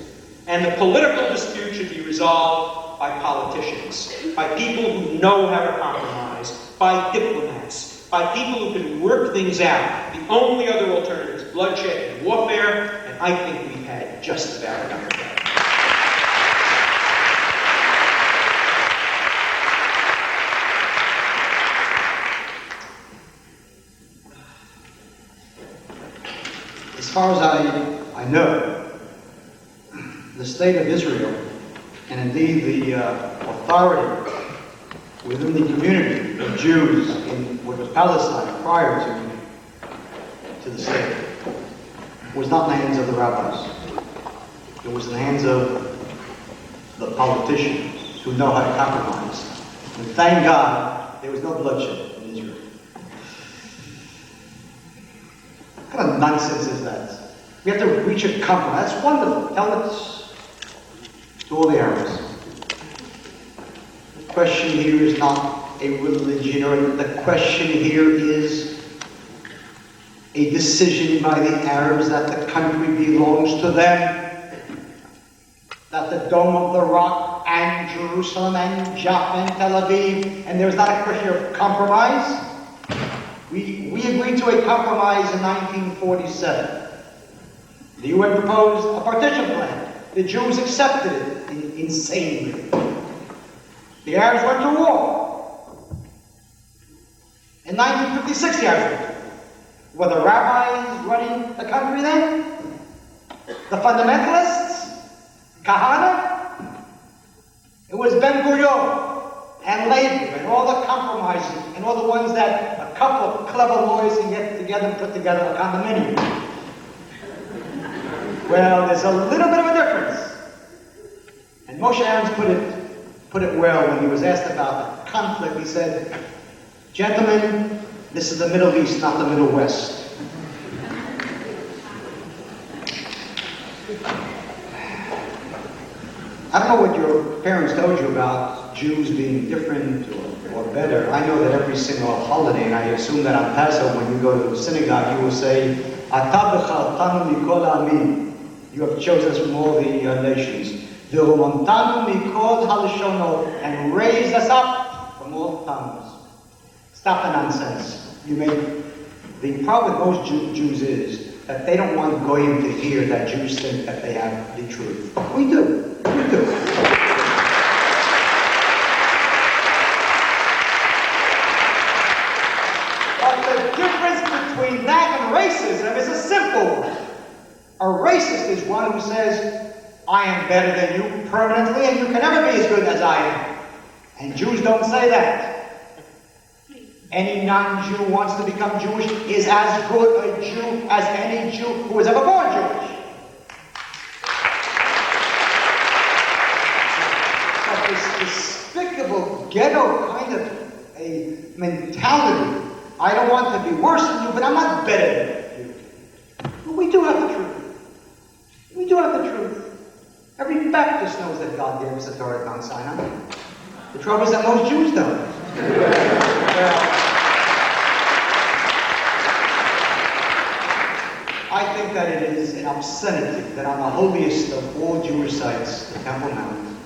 And the political dispute should be resolved by politicians, by people who know how to compromise, by diplomats, by people who can work things out. The only other alternative is bloodshed and warfare, and I think we've had just about enough of that. As far as I know, the state of Israel, and indeed the authority within the community of Jews in what was Palestine prior to the state, was not in the hands of the rabbis. It was in the hands of the politicians who know how to compromise. And thank God there was no bloodshed in Israel. What kind of nonsense is that? We have to reach a compromise. That's wonderful. to all the Arabs. The question here is not a religion, or the question here is a decision by the Arabs that the country belongs to them, that the Dome of the Rock and Jerusalem and Jaffa and Tel Aviv, and there's not a question of compromise. We agreed to a compromise in 1947. The UN proposed a partition plan. The Jews accepted it insanely. The Arabs went to war. In 1956, the Arabs went to war. Were the rabbis running the country then? The fundamentalists? Kahane? It was Ben-Gurion and Labour and all the compromises and all the ones that a couple of clever lawyers can get together and put together a condominium. Well, there's a little bit of a difference. And Moshe Aarons put it well when he was asked about the conflict. He said, "Gentlemen, this is the Middle East, not the Middle West." I don't know what your parents told you about Jews being different or better. I know that every single holiday, and I assume that on Passover, when you go to the synagogue, you will say, "Ata b'chaltanu mikol ha'amim." You have chosen us from all the nations. "V'humontanu mikol halashonot," and raised us up from all tongues. Stop the nonsense. The problem with most Jews is that they don't want goyim to hear that Jews think that they have the truth. We do. We do. But the difference between that and racism is a simple one. A racist is one who says, "I am better than you permanently, and you can never be as good as I am." And Jews don't say that. Any non-Jew who wants to become Jewish is as good a Jew as any Jew who was ever born Jewish. But this despicable ghetto kind of a mentality, I don't want to be worse than you, but I'm not better than you. But we do have the truth. We do have the truth. Every Baptist knows that God gave us the Torah at Mount Sinai. The trouble is that most Jews don't. I think that it is an obscenity that on the holiest of all Jewish sites, the Temple Mount,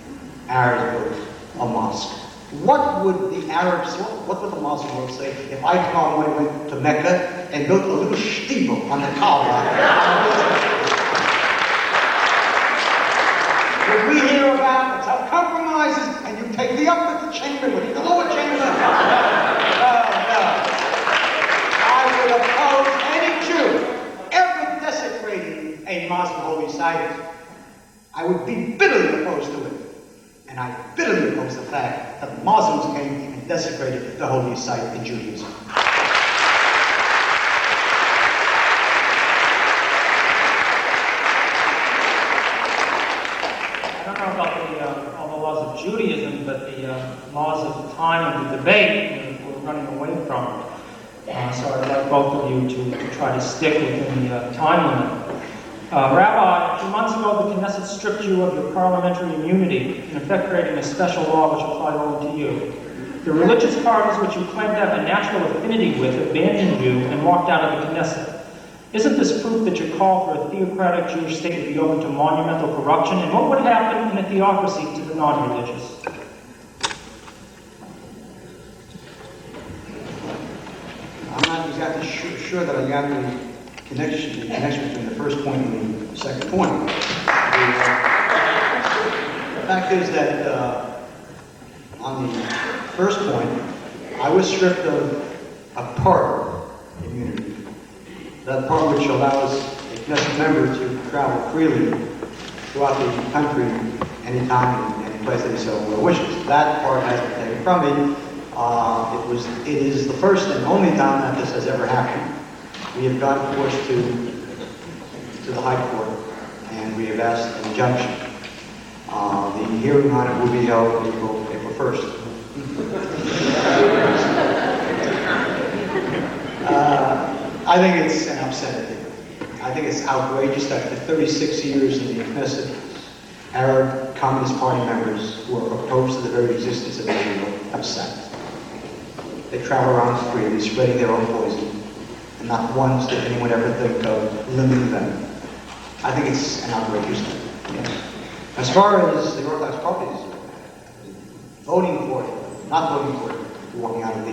Arabs built a mosque. What would the Arabs, what would the Muslim world say if I tomorrow morning went to Mecca and built a little shtibel on the Kaaba? Would we hear about some compromises and you take the upper chamber, with the lower chamber? No. I would oppose any Jew ever desecrating a Muslim holy site. I would be bitterly opposed to it. And I bitterly oppose the fact that Muslims came and desecrated the holy site in Judaism. All the laws of Judaism, but the laws of the time of the debate we're running away from. So I'd like both of you to try to stick within the time limit. Rabbi, a few months ago the Knesset stripped you of your parliamentary immunity, in effect creating a special law which applied only to you. The religious parties which you claimed to have a natural affinity with abandoned you and walked out of the Knesset. Isn't this proof that your call for a theocratic Jewish state would be open to monumental corruption? And what would happen in a theocracy to the non-religious? I'm not exactly sure that I got the connection between the first point and the second point. The fact is that on the first point, I was stripped of a part immunity. That part which allows a Knesset member to travel freely throughout the country anytime and any place that he so wishes. That part has been taken from me. It is the first and only time that this has ever happened. We have gone forced to the High Court, and we have asked an injunction. The hearing on it will be held April 1st. I think it's an obscenity. I think it's outrageous that for 36 years in the Knesset, Arab Communist Party members who are opposed to the very existence of Israel have sat. They travel around freely, spreading their own poison, and not once did anyone ever think of limiting them. I think it's an outrageous thing. Yes. As far as the Orthodox parties, voting for it, not voting for it, walking out of the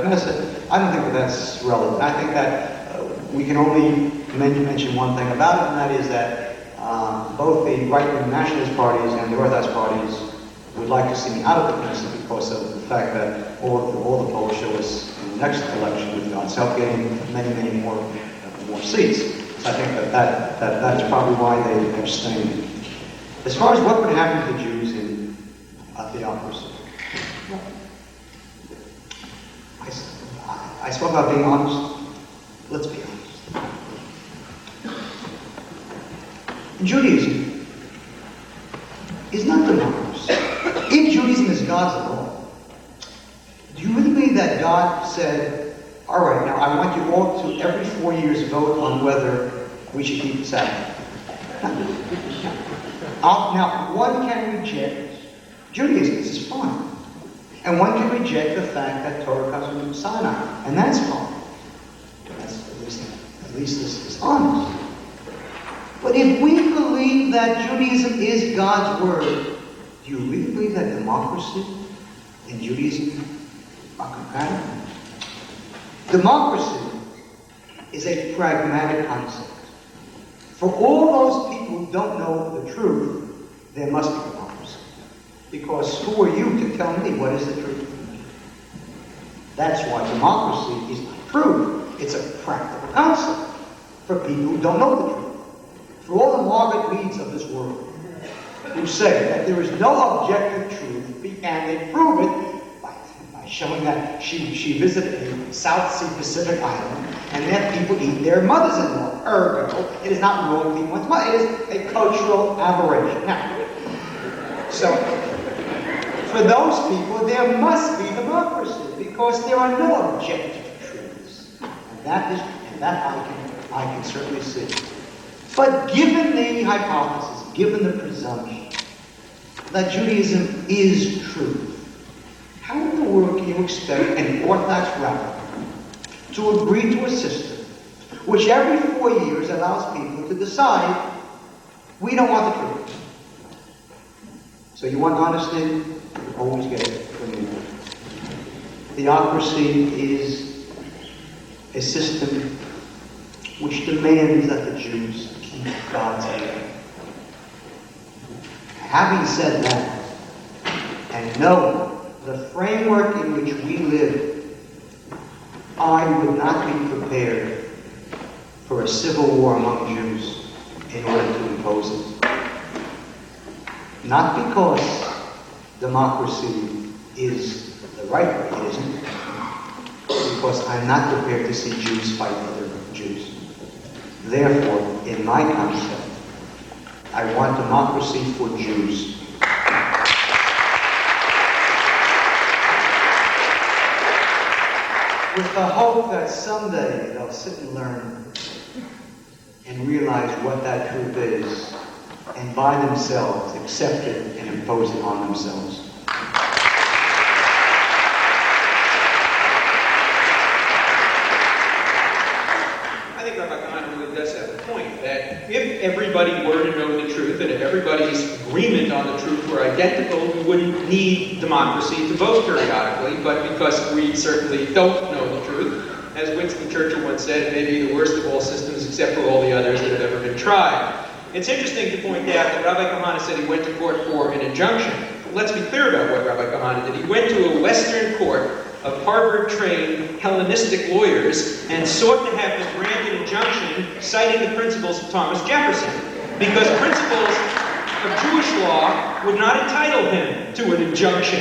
Knesset, I don't think that that's relevant. I think that we can only mention one thing about it, and that is that both the right-wing nationalist parties and the Orthodox parties would like to see me out of the Knesset because of the fact that all the polls show us in the next election, with God's help, getting many more seats. So I think that's probably why they abstained. As far as what would happen to Jews in theocracy, I spoke about being honest. Let's be honest. Judaism is not democracy. If Judaism is God's law, do you really believe that God said, all right, now I want you all to every 4 years vote on whether we should keep the Sabbath? Now, one can reject Judaism. This is fine. And one can reject the fact that Torah comes from Sinai, and that's fine. That's at least this is honest. But if we believe that Judaism is God's word, do you really believe that democracy and Judaism are compatible? Democracy is a pragmatic concept. For all those people who don't know the truth, there must be democracy. Because who are you to tell me what is the truth? That's why democracy is not truth. It's a practical concept for people who don't know the truth. For all the Margaret Meads of this world, who say that there is no objective truth, and they prove it by showing that she visited a South Sea Pacific island, and that people eat their mothers-in-law. Ergo, it is not wrong to eat one's mother. It is a cultural aberration. Now, so, for those people, there must be democracy, because there are no objective truths. And that I can certainly see. But given the hypothesis, given the presumption that Judaism is truth, how in the world can you expect an Orthodox rabbi to agree to a system which every 4 years allows people to decide, we don't want the truth? So you want honesty, you always get it from me. Theocracy is a system which demands that the Jews keep God's law. Having said that, and knowing the framework in which we live, I would not be prepared for a civil war among Jews in order to impose it. Not because democracy is the right way, it isn't. Because I'm not prepared to see Jews fight other Jews. Therefore, in my concept, I want democracy for Jews. With the hope that someday they'll sit and learn and realize what that truth is, and by themselves accept it and impose it on themselves. I think Rabbi Kahane really does have a point that if everybody were to know the truth, and if everybody's agreement on the truth were identical, we wouldn't need democracy to vote periodically. But because we certainly don't know the truth, as Winston Churchill once said, it may be the worst of all systems except for all the others that have ever been tried. It's interesting to point out that Rabbi Kahane said he went to court for an injunction. Let's be clear about what Rabbi Kahane did. He went to a Western court of Harvard-trained Hellenistic lawyers and sought to have them grant an injunction citing the principles of Thomas Jefferson, because principles of Jewish law would not entitle him to an injunction.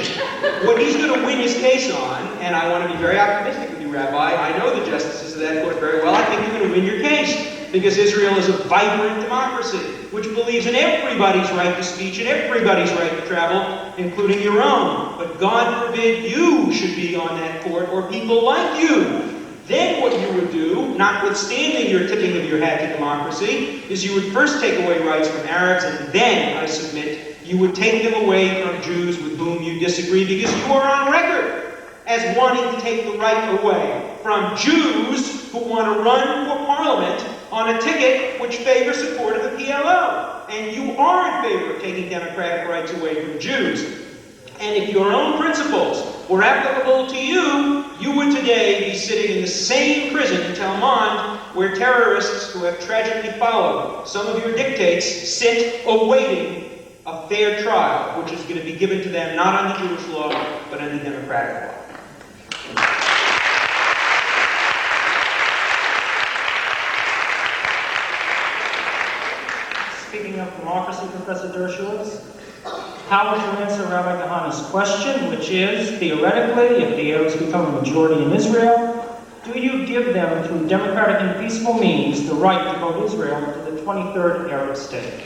What he's going to win his case on, and I want to be very optimistic with you, Rabbi, I know the justices of that court very well, I think you're going to win your case. Because Israel is a vibrant democracy, which believes in everybody's right to speech and everybody's right to travel, including your own. But God forbid you should be on that court, or people like you. Then what you would do, notwithstanding your tipping of your hat to democracy, is you would first take away rights from Arabs, and then, I submit, you would take them away from Jews with whom you disagree, because you are on record as wanting to take the right away from Jews who want to run for parliament on a ticket which favors support of the PLO. And you are in favor of taking democratic rights away from Jews. And if your own principles were applicable to you, you would today be sitting in the same prison in Tel Mond where terrorists who have tragically followed some of your dictates sit awaiting a fair trial, which is going to be given to them not on the Jewish law, but on the democratic law. Speaking of democracy, Professor Dershowitz, how would you answer Rabbi Kahane's question, which is, theoretically, if the Arabs become a majority in Israel, do you give them, through democratic and peaceful means, the right to vote Israel into the 23rd Arab state?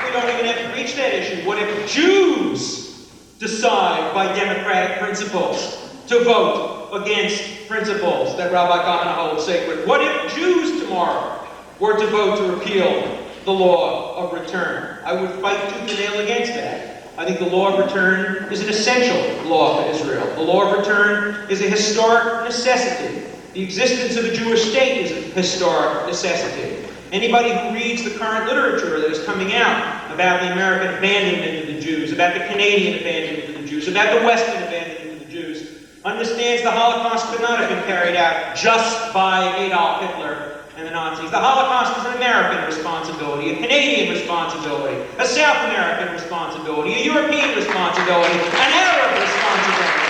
We don't even have to reach that issue. What if Jews decide by democratic principles to vote against principles that Rabbi Kahane holds sacred? What if Jews tomorrow were to vote to repeal the law of return? I would fight tooth and nail against that. I think the law of return is an essential law for Israel. The law of return is a historic necessity. The existence of a Jewish state is a historic necessity. Anybody who reads the current literature that is coming out about the American abandonment of the Jews, about the Canadian abandonment of the Jews, about the Western abandonment of the Jews, understands the Holocaust could not have been carried out just by Adolf Hitler and the Nazis. The Holocaust is an American responsibility, a Canadian responsibility, a South American responsibility, a European responsibility, an Arab responsibility.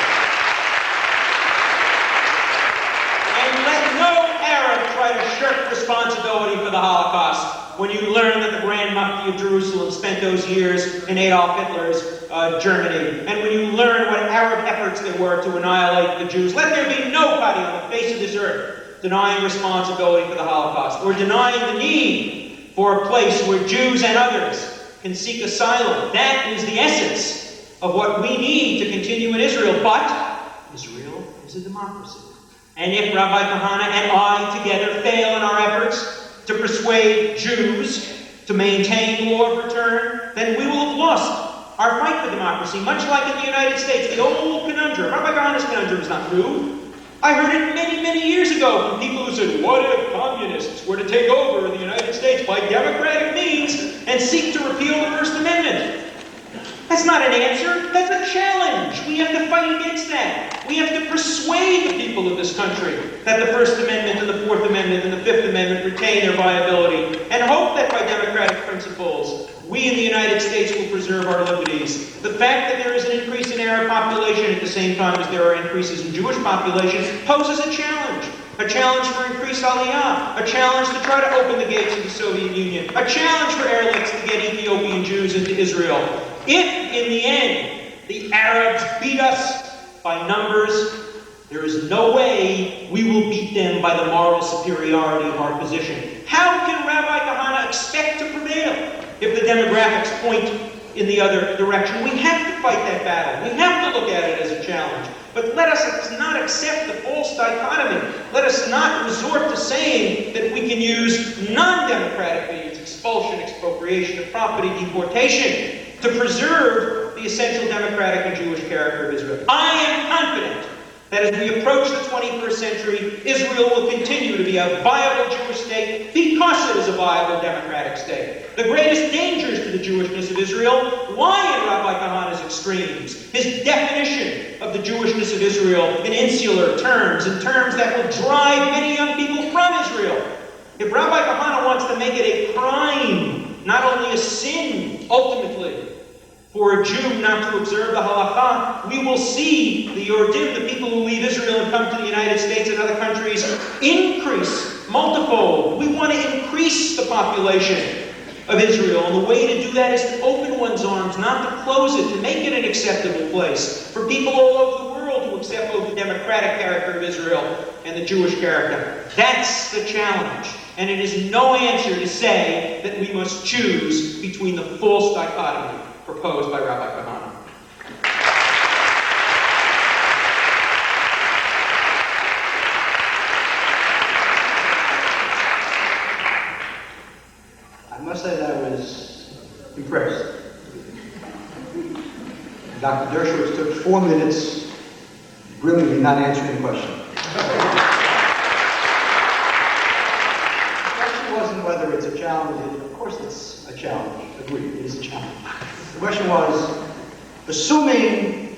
And let no Arab try to shirk responsibility for the Holocaust when you learn that the Grand Mufti of Jerusalem spent those years in Adolf Hitler's Germany, and when you learn what Arab efforts there were to annihilate the Jews. Let there be nobody on the face of this earth denying responsibility for the Holocaust, or denying the need for a place where Jews and others can seek asylum. That is the essence of what we need to continue in Israel. But Israel is a democracy. And if Rabbi Kahane and I together fail in our efforts to persuade Jews to maintain the law of return, then we will have lost our fight for democracy, much like in the United States. The old conundrum, Rabbi Kahane's conundrum is not new. I heard it many, many years ago from people who said, what if communists were to take over the United States by democratic means and seek to repeal the First Amendment? That's not an answer. That's a challenge. We have to fight against that. We have to persuade the people of this country that the First Amendment and the Fourth Amendment and the Fifth Amendment retain their viability, and hope that by democratic principles, we in the United States will preserve our liberties. The fact that there is an increase in Arab population at the same time as there are increases in Jewish population poses a challenge. A challenge for increased aliyah, a challenge to try to open the gates of the Soviet Union, a challenge for airlifts to get Ethiopian Jews into Israel. If, in the end, the Arabs beat us by numbers, there is no way we will beat them by the moral superiority of our position. How can Rabbi Kahane expect to prevail if the demographics point in the other direction? We have to fight that battle. We have to look at it as a challenge. But let us not accept the false dichotomy. Let us not resort to saying that we can use non-democratic means, expulsion, expropriation of property, deportation, to preserve the essential democratic and Jewish character of Israel. I am confident that as we approach the 21st century, Israel will continue to be a viable Jewish state because it is a viable democratic state. The greatest dangers to the Jewishness of Israel lie in Rabbi Kahane's extremes. His definition of the Jewishness of Israel in insular terms, in terms that will drive many young people from Israel. If Rabbi Kahane wants to make it a crime, not only a sin, ultimately, for a Jew not to observe the halakha, we will see the Yordim, the people who leave Israel and come to the United States and other countries, increase multifold. We want to increase the population of Israel, and the way to do that is to open one's arms, not to close it, to make it an acceptable place for people all over the world to accept both the democratic character of Israel and the Jewish character. That's the challenge. And it is no answer to say that we must choose between the false dichotomy proposed by Rabbi Kahane. I must say that I was impressed. Dr. Dershowitz took 4 minutes brilliantly not answering the question. The question wasn't whether it's a challenge. Of course it's a challenge. Agreed, it is a challenge. The question was, assuming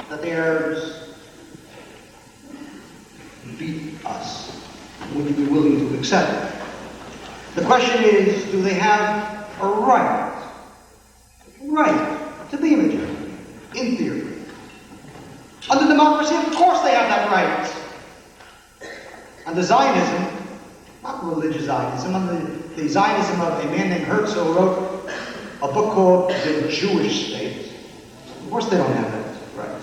that the Arabs beat us, would you be willing to accept it? The question is, do they have a right to be a majority? In theory. Under democracy, of course they have that right. Under Zionism, not religious Zionism, under the Zionism of a man named Herzl who wrote a book called The Jewish State, of course they don't have that right.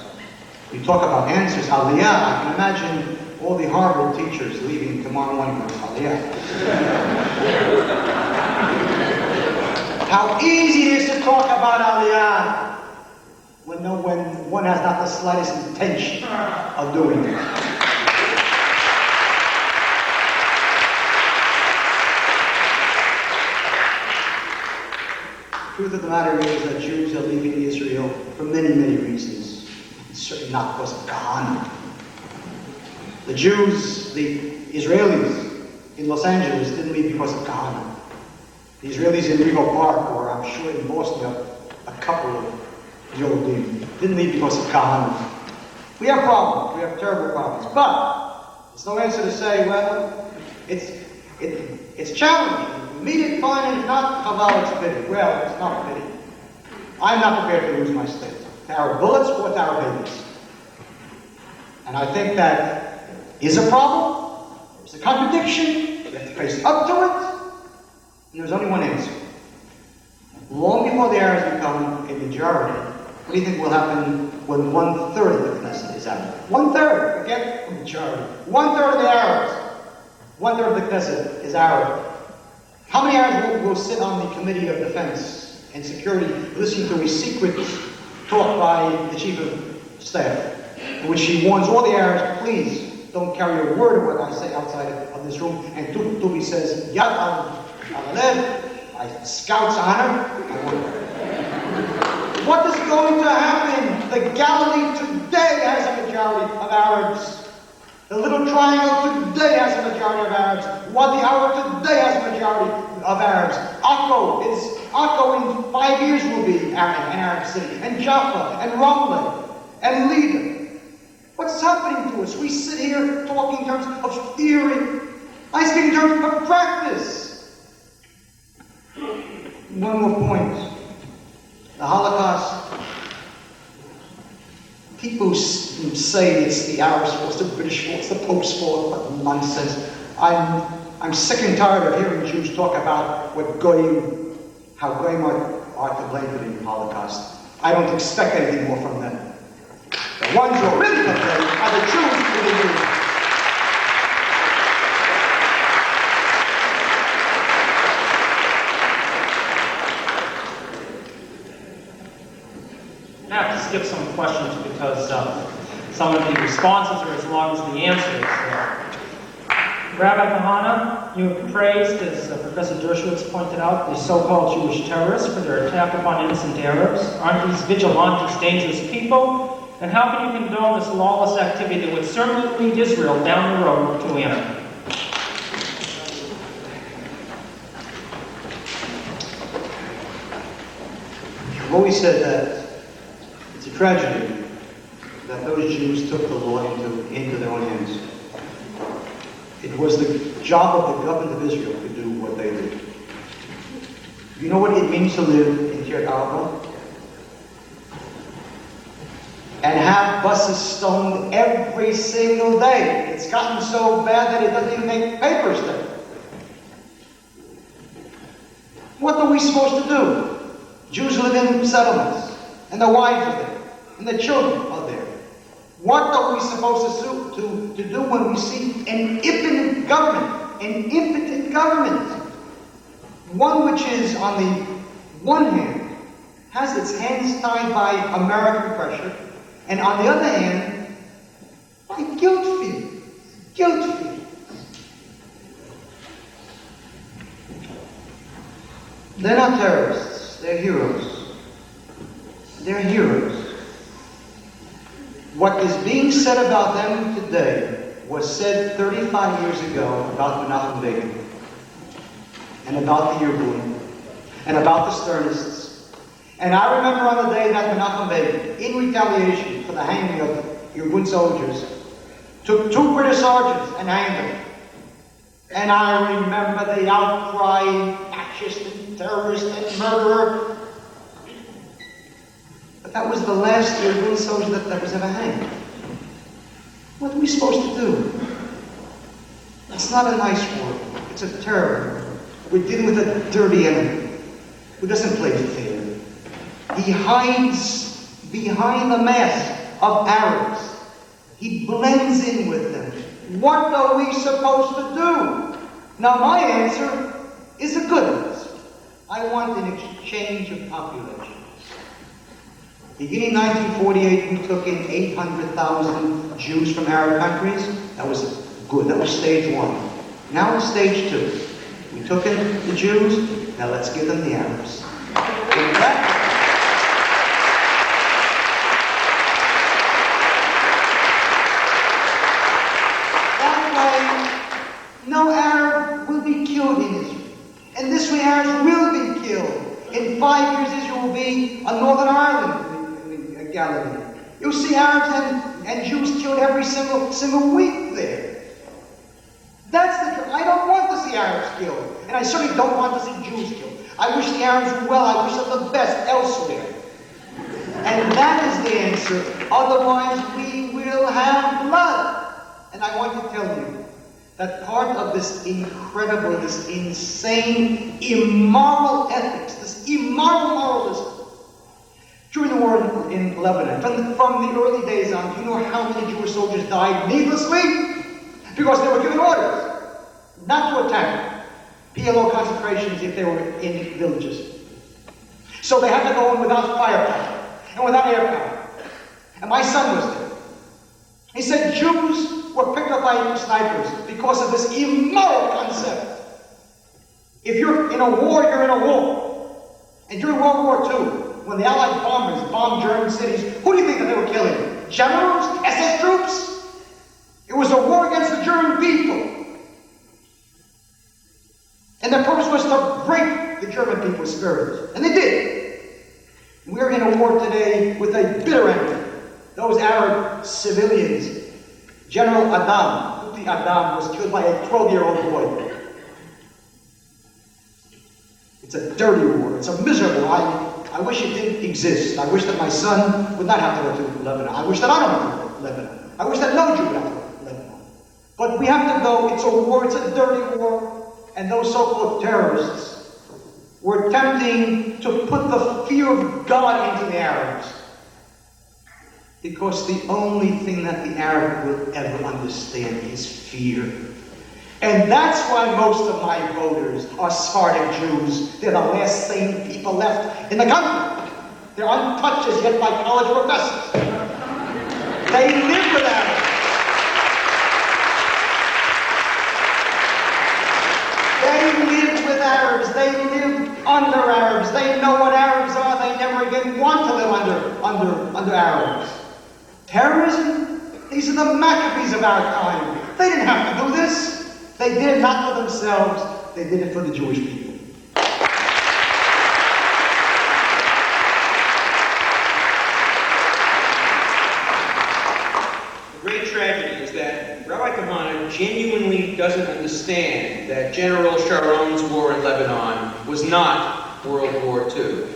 You talk about answers, Aliyah, I can imagine all the Harvard teachers leaving tomorrow morning for Aliyah. How easy it is to talk about Aliyah when one has not the slightest intention of doing it. The truth of the matter is that Jews are leaving Israel for many, many reasons. It's certainly not because of Kahane. The Jews, the Israelis in Los Angeles didn't leave because of Kahane. The Israelis in Rego Park, or I'm sure in Bosnia, a couple of Yodim, didn't leave because of Kahane. We have problems. We have terrible problems. But it's no answer to say, well, it's challenging. Meet it, fine, and if not, Chaval, it's a pity. Well, it's not a pity. I'm not prepared to lose my state. To our bullets or to our babies. And I think that is a problem. There's a contradiction. We have to face up to it. And there's only one answer. Long before the Arabs become a majority, what do you think will happen when 1/3 of the Knesset is Arab? 1/3, forget the majority. 1/3 of the Arabs, 1/3 of the Knesset is Arab. How many Arabs will sit on the Committee of Defense and Security listening to a secret talk by the Chief of Staff, in which he warns all the Arabs, please don't carry a word of what I say outside of this room, and Tubi says, Yad al-Alev, my scouts honor. What is going to happen? The Galilee today has a majority of Arabs. The Little Triangle today has a majority of Arabs. Wadi Ara today has a majority of Arabs. Akko in 5 years will be an Arab city. And Jaffa, and Ramla, and Lida. What's happening to us? We sit here talking in terms of theory. I speak in terms of practice. One more point. The Holocaust, people who say it's the Arabs' fault, it's the British fault, it's the Pope's fault, what nonsense. I'm sick and tired of hearing Jews talk about how Goyim are to blame for the Holocaust. I don't expect anything more from them. The ones who are really to blame are the Jews who they do. I have to skip some questions because some of the responses are as long as the answers. Rabbi Kahane, you have praised, as Professor Dershowitz pointed out, the so-called Jewish terrorists for their attack upon innocent Arabs. Aren't these vigilantes dangerous people? And how can you condone this lawless activity that would certainly lead Israel down the road to anarchy? I've always said that it's a tragedy that those Jews took the law into their own hands. It was the job of the government of Israel to do what they did. You know what it means to live in Kiryat Arba? And have buses stoned every single day. It's gotten so bad that it doesn't even make papers there. What are we supposed to do? Jews live in settlements, and their wives are there, and their children are there. What are we supposed to do when we see an impotent government? One which is, on the one hand, has its hands tied by American pressure, and on the other hand, by guilt feelings. They're not terrorists. They're heroes. They're heroes. What is being said about them today was said 35 years ago about Menachem Begin, and about the Irgun, and about the Sternists. And I remember on the day that Menachem Begin, in retaliation for the hanging of Irgun soldiers, took 2 British sergeants and hanged them. And I remember the outcry, fascist and terrorist and murderer. But that was the last Irgun soldier that was ever hanged. What are we supposed to do? That's not a nice war. It's a terror war. We're dealing with a dirty enemy who doesn't play fair. He hides behind the mask of Arabs. He blends in with them. What are we supposed to do? Now my answer is a good answer. I want an exchange of population. Beginning 1948, we took in 800,000 Jews from Arab countries. That was good. That was stage 1. Now it's stage 2. We took in the Jews. Now let's give them the Arabs. No Arab will be killed in Israel. And this way Arabs will be killed. In 5 years Israel will be a Northern Ireland in Galilee. You'll see Arabs and Jews killed every single week there. That's the truth. I don't want to see Arabs killed. And I certainly don't want to see Jews killed. I wish the Arabs well. I wish them the best elsewhere. And that is the answer. Otherwise we will have blood. And I want to tell you, that part of this incredible, this insane, immoral ethics, this immoral moralism, during the war in Lebanon, from the early days on, do you know how many Jewish soldiers died needlessly? Because they were given orders not to attack PLO concentrations if they were in villages. So they had to go in without firepower and without air power. And my son was there. He said Jews were picked up by snipers because of this immoral concept. If you're in a war, you're in a war. And during World War II, when the Allied bombers bombed German cities, who do you think that they were killing? Generals? SS troops? It was a war against the German people. And their purpose was to break the German people's spirit. And they did. We're in a war today with a bitter enemy. Those Arab civilians. General Adam, Uti Adam, was killed by a 12-year-old boy. It's a dirty war. It's a miserable war. I wish it didn't exist. I wish that my son would not have to go to Lebanon. I wish that I don't have to go to Lebanon. I wish that no Jew would have to go to Lebanon. But we have to go. It's a war. It's a dirty war. And those so-called terrorists were attempting to put the fear of God into the Arabs. Because the only thing that the Arab will ever understand is fear. And that's why most of my voters are Sephardic Jews. They're the last sane people left in the country. They're untouched as yet by college professors. They live with Arabs. They live with Arabs. They live under Arabs. They know what Arabs are. They never again want to live under Arabs. Terrorism? These are the Maccabees of our time. They didn't have to do this. They did it not for themselves. They did it for the Jewish people. The great tragedy is that Rabbi Kahane genuinely doesn't understand that General Sharon's war in Lebanon was not World War II.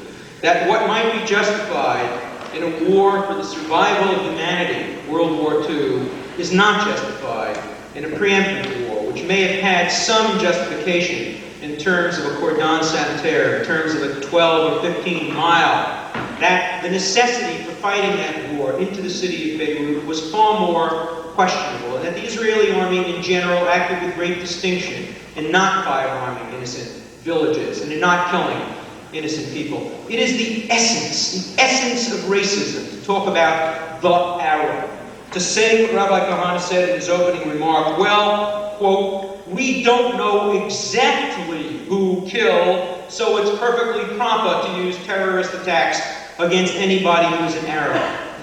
That what might be justified in a war for the survival of humanity, World War II, is not justified in a preemptive war, which may have had some justification in terms of a cordon sanitaire, in terms of a 12 or 15 mile. That the necessity for fighting that war into the city of Beirut was far more questionable, and that the Israeli army in general acted with great distinction in not fire-bombing innocent villages and in not killing innocent people. It is the essence of racism to talk about the Arab. To say what Rabbi Kahane said in his opening remark, well, quote, we don't know exactly who killed, so it's perfectly proper to use terrorist attacks against anybody who's an Arab.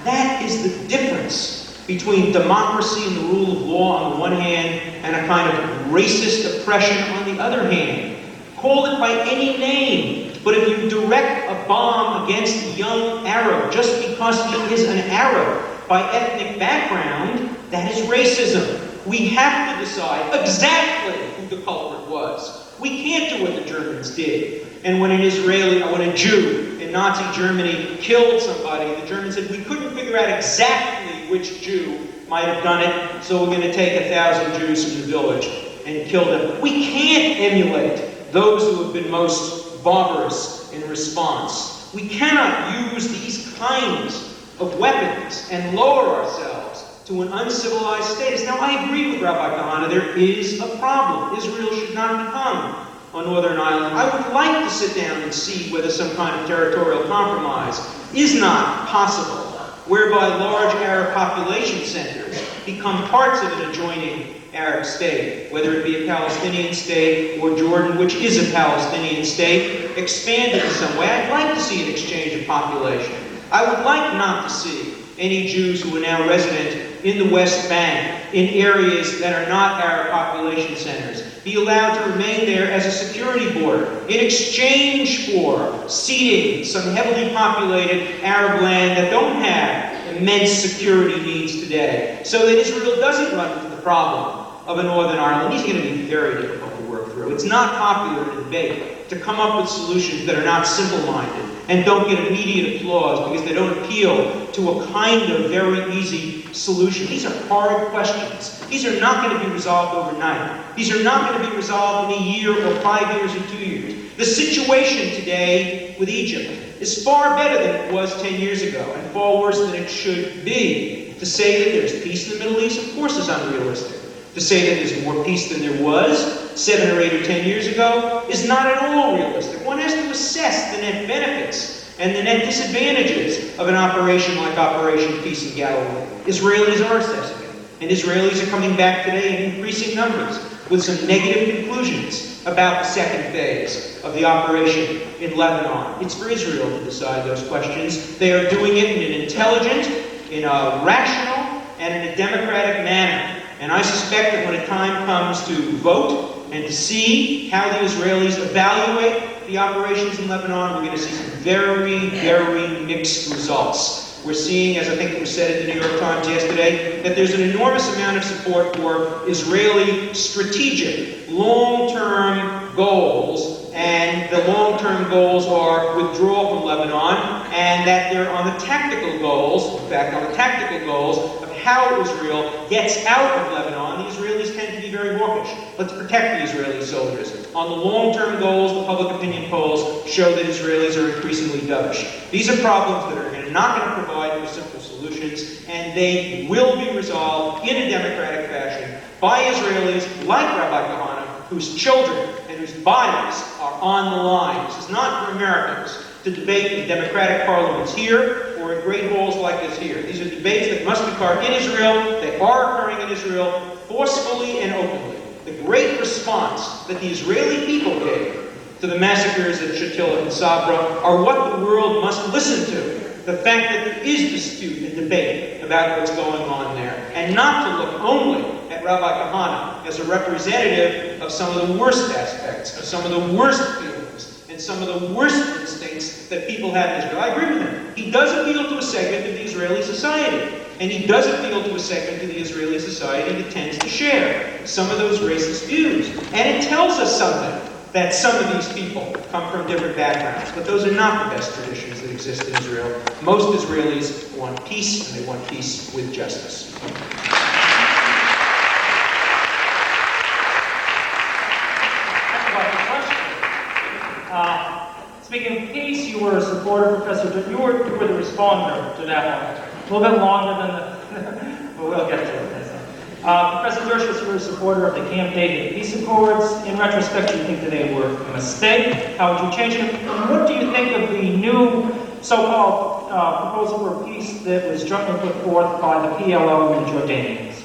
That is the difference between democracy and the rule of law on the one hand and a kind of racist oppression on the other hand. Call it by any name, but if you direct a bomb against a young Arab just because he is an Arab by ethnic background, that is racism. We have to decide exactly who the culprit was. We can't do what the Germans did. And when a Jew in Nazi Germany killed somebody, the Germans said, we couldn't figure out exactly which Jew might have done it, so we're going to take 1,000 Jews from the village and kill them. We can't emulate those who have been most barbarous in response. We cannot use these kinds of weapons and lower ourselves to an uncivilized status. Now, I agree with Rabbi Kahane, there is a problem. Israel should not become a northern island. I would like to sit down and see whether some kind of territorial compromise is not possible, whereby large Arab population centers become parts of an adjoining Arab state, whether it be a Palestinian state or Jordan, which is a Palestinian state, expanded in some way. I'd like to see an exchange of population. I would like not to see any Jews who are now resident in the West Bank, in areas that are not Arab population centers, be allowed to remain there as a security border in exchange for ceding some heavily populated Arab land that don't have immense security needs today, so that Israel doesn't run into the problem of a Northern Ireland. These are going to be very difficult to work through. It's not popular in the debate to come up with solutions that are not simple-minded and don't get immediate applause because they don't appeal to a kind of very easy solution. These are hard questions. These are not going to be resolved overnight. These are not going to be resolved in a year or 5 years or 2 years. The situation today with Egypt is far better than it was 10 years ago and far worse than it should be. To say that there's peace in the Middle East, of course, is unrealistic. To say that there's more peace than there was 7 or 8 or 10 years ago is not at all realistic. One has to assess the net benefits and the net disadvantages of an operation like Operation Peace in Galilee. Israelis are assessing it, and Israelis are coming back today in increasing numbers with some negative conclusions about the second phase of the operation in Lebanon. It's for Israel to decide those questions. They are doing it in an intelligent, in a rational, and in a democratic manner. And I suspect that when a time comes to vote and to see how the Israelis evaluate the operations in Lebanon, we're going to see some very, very mixed results. We're seeing, as I think it was said in the New York Times yesterday, that there's an enormous amount of support for Israeli strategic, long-term goals, and the long-term goals are withdrawal from Lebanon, and that they're on the tactical goals, in fact, on the tactical goals of how Israel gets out of Lebanon. The Israelis tend to be very hawkish. Let's protect the Israeli soldiers. On the long-term goals, the public opinion polls show that Israelis are increasingly dovish. These are problems that are not going to provide for simple solutions, and they will be resolved in a democratic fashion by Israelis like Rabbi Kahane, whose children and whose bodies are on the line. This is not for Americans to debate in democratic parliaments here or in great halls like this here. These are debates that must occur in Israel. They are occurring in Israel forcefully and openly. The great response that the Israeli people gave to the massacres at Shatila and Sabra are what the world must listen to. The fact that there is dispute and debate about what's going on there, and not to look only at Rabbi Kahane as a representative of some of the worst aspects, of some of the worst feelings, and some of the worst instincts that people have in Israel. I agree with him. He does appeal to a segment of the Israeli society, and he does appeal to a segment of the Israeli society that tends to share some of those racist views. And it tells us something, that some of these people come from different backgrounds, but those are not the best traditions that exist in Israel. Most Israelis want peace, and they want peace with justice. Speaking of peace, you were a supporter, Professor. You were the responder to that one. A little bit longer than but we'll get to it. Professor Dershowitz, you were a supporter of the Camp David Peace Accords. In retrospect, you think that they were a mistake. How would you change them? And what do you think of the new so-called proposal for peace that was jointly put forth by the PLO and the Jordanians?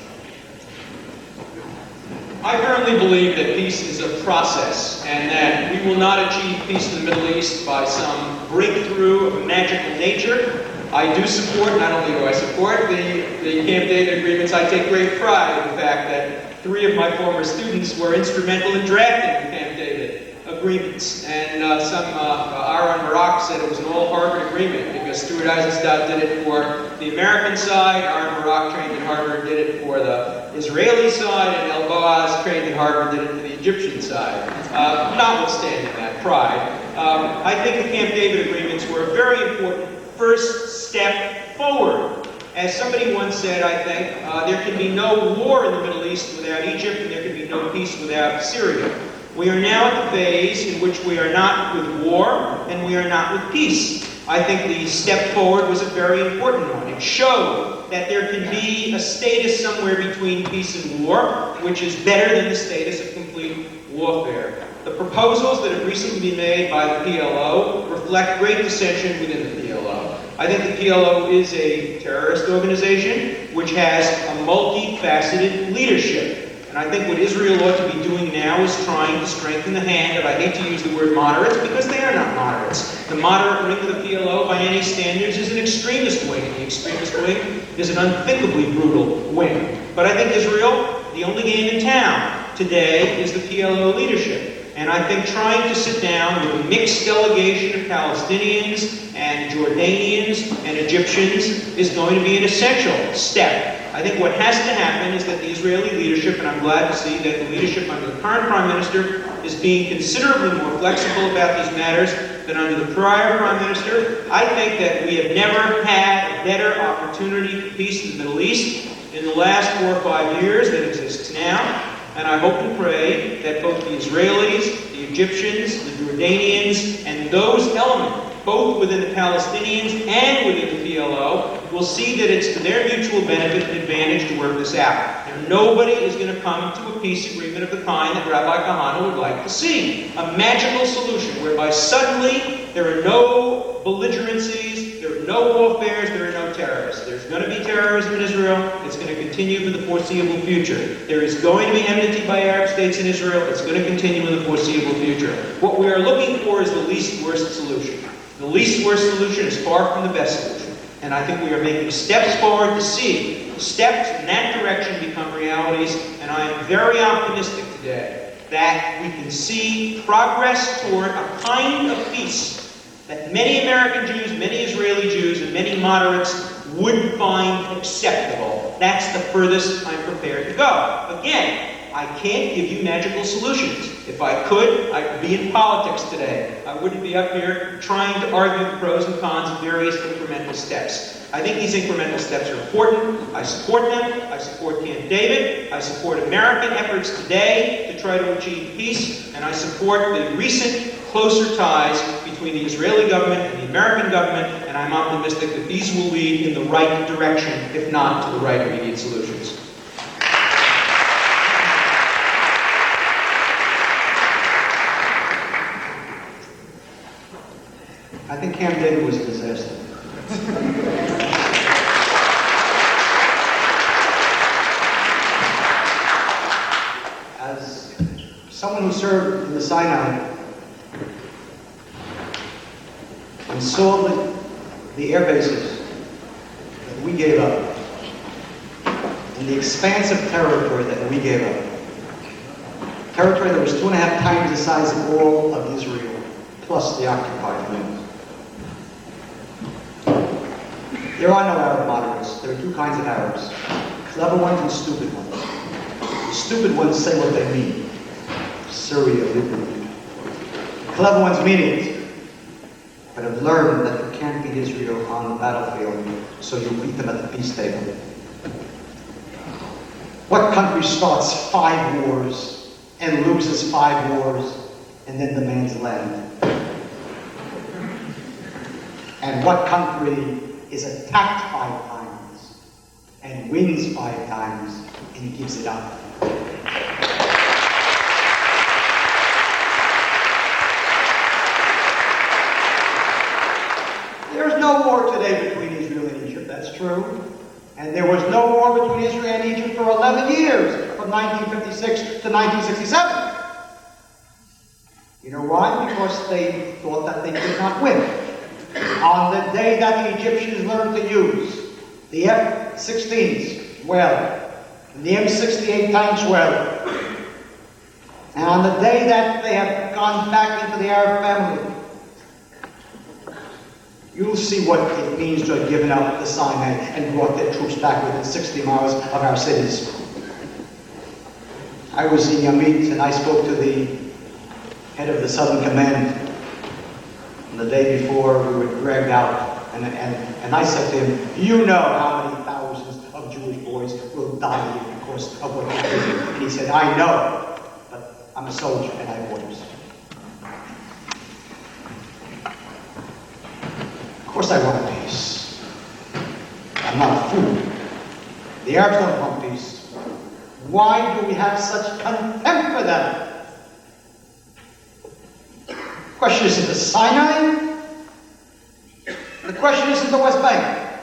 I firmly believe that peace is a process and that we will not achieve peace in the Middle East by some breakthrough of magical nature. I do support, not only do I support the Camp David agreements, I take great pride in the fact that 3 of my former students were instrumental in drafting the Camp David agreements. And Aaron Barak said it was an all-Harvard agreement because Stuart Eisenstadt did it for the American side, Aaron Barak trained at Harvard did it for the Israeli side, and El Boaz trained at Harvard did it for the Egyptian side. Notwithstanding that pride, I think the Camp David agreements were a very important first step forward. As somebody once said, I think, there can be no war in the Middle East without Egypt, and there can be no peace without Syria. We are now at the phase in which we are not with war, and we are not with peace. I think the step forward was a very important one. It showed that there can be a status somewhere between peace and war, which is better than the status of complete warfare. The proposals that have recently been made by the PLO reflect great dissension within the PLO. I think the PLO is a terrorist organization which has a multifaceted leadership. And I think what Israel ought to be doing now is trying to strengthen the hand of, I hate to use the word moderates, because they are not moderates. The moderate wing of the PLO, by any standards, is an extremist wing, and the extremist wing is an unthinkably brutal wing. But I think Israel, the only game in town today, is the PLO leadership. And I think trying to sit down with a mixed delegation of Palestinians and Jordanians and Egyptians is going to be an essential step. I think what has to happen is that the Israeli leadership, and I'm glad to see that the leadership under the current Prime Minister is being considerably more flexible about these matters than under the prior Prime Minister. I think that we have never had a better opportunity for peace in the Middle East in the last 4 or 5 years than exists now. And I hope and pray that both the Israelis, the Egyptians, the Jordanians, and those elements, both within the Palestinians and within the PLO, will see that it's to their mutual benefit and advantage to work this out. And nobody is going to come to a peace agreement of the kind that Rabbi Kahane would like to see. A magical solution whereby suddenly there are no belligerencies, there are no warfares, there are no terrorists. There's going to be terrorism in Israel. It's going to continue for the foreseeable future. There is going to be enmity by Arab states in Israel. It's going to continue in the foreseeable future. What we are looking for is the least worst solution. The least worst solution is far from the best solution. And I think we are making steps forward to see steps in that direction become realities. And I am very optimistic today that we can see progress toward a kind of peace that many American Jews, many Israeli Jews, and many moderates would find acceptable. That's the furthest I'm prepared to go. Again, I can't give you magical solutions. If I could, I could be in politics today. I wouldn't be up here trying to argue the pros and cons of various incremental steps. I think these incremental steps are important. I support them. I support Camp David. I support American efforts today to try to achieve peace. And I support the recent closer ties between the Israeli government and the American government. And I'm optimistic that these will lead in the right direction, if not to the right immediate solutions. I think Camp David was a disaster. As someone who served in the Sinai and saw the air bases that we gave up and the expansive territory that we gave up, territory that was 2.5 times the size of all of Israel, plus the occupied land. There are no Arab moderates. There are 2 kinds of Arabs. Clever ones and stupid ones. The stupid ones say what they mean. Syria, Libya. The clever ones mean it, but have learned that you can't beat Israel on the battlefield, so you beat them at the peace table. What country starts 5 wars and loses 5 wars and then demands land? And what country is attacked 5 times and wins 5 times and gives it up? There's no war today between Israel and Egypt, that's true. And there was no war between Israel and Egypt for 11 years. For from 1956 to 1967. You know why? Because they thought that they could not win. On the day that the Egyptians learned to use the F-16s well, and the M68 tanks well, and on the day that they have gone back into the Arab family, you'll see what it means to have given up the Sinai and brought their troops back within 60 miles of our cities. I was in Yamit and I spoke to the head of the Southern Command. And the day before we were dragged out, and I said to him, you know how many thousands of Jewish boys will die here because of what you did. And he said, I know, but I'm a soldier and I have orders. Of course I want peace. I'm not a fool. The Arabs don't want peace. Why do we have such contempt for them? The question isn't the Sinai. The question isn't the West Bank.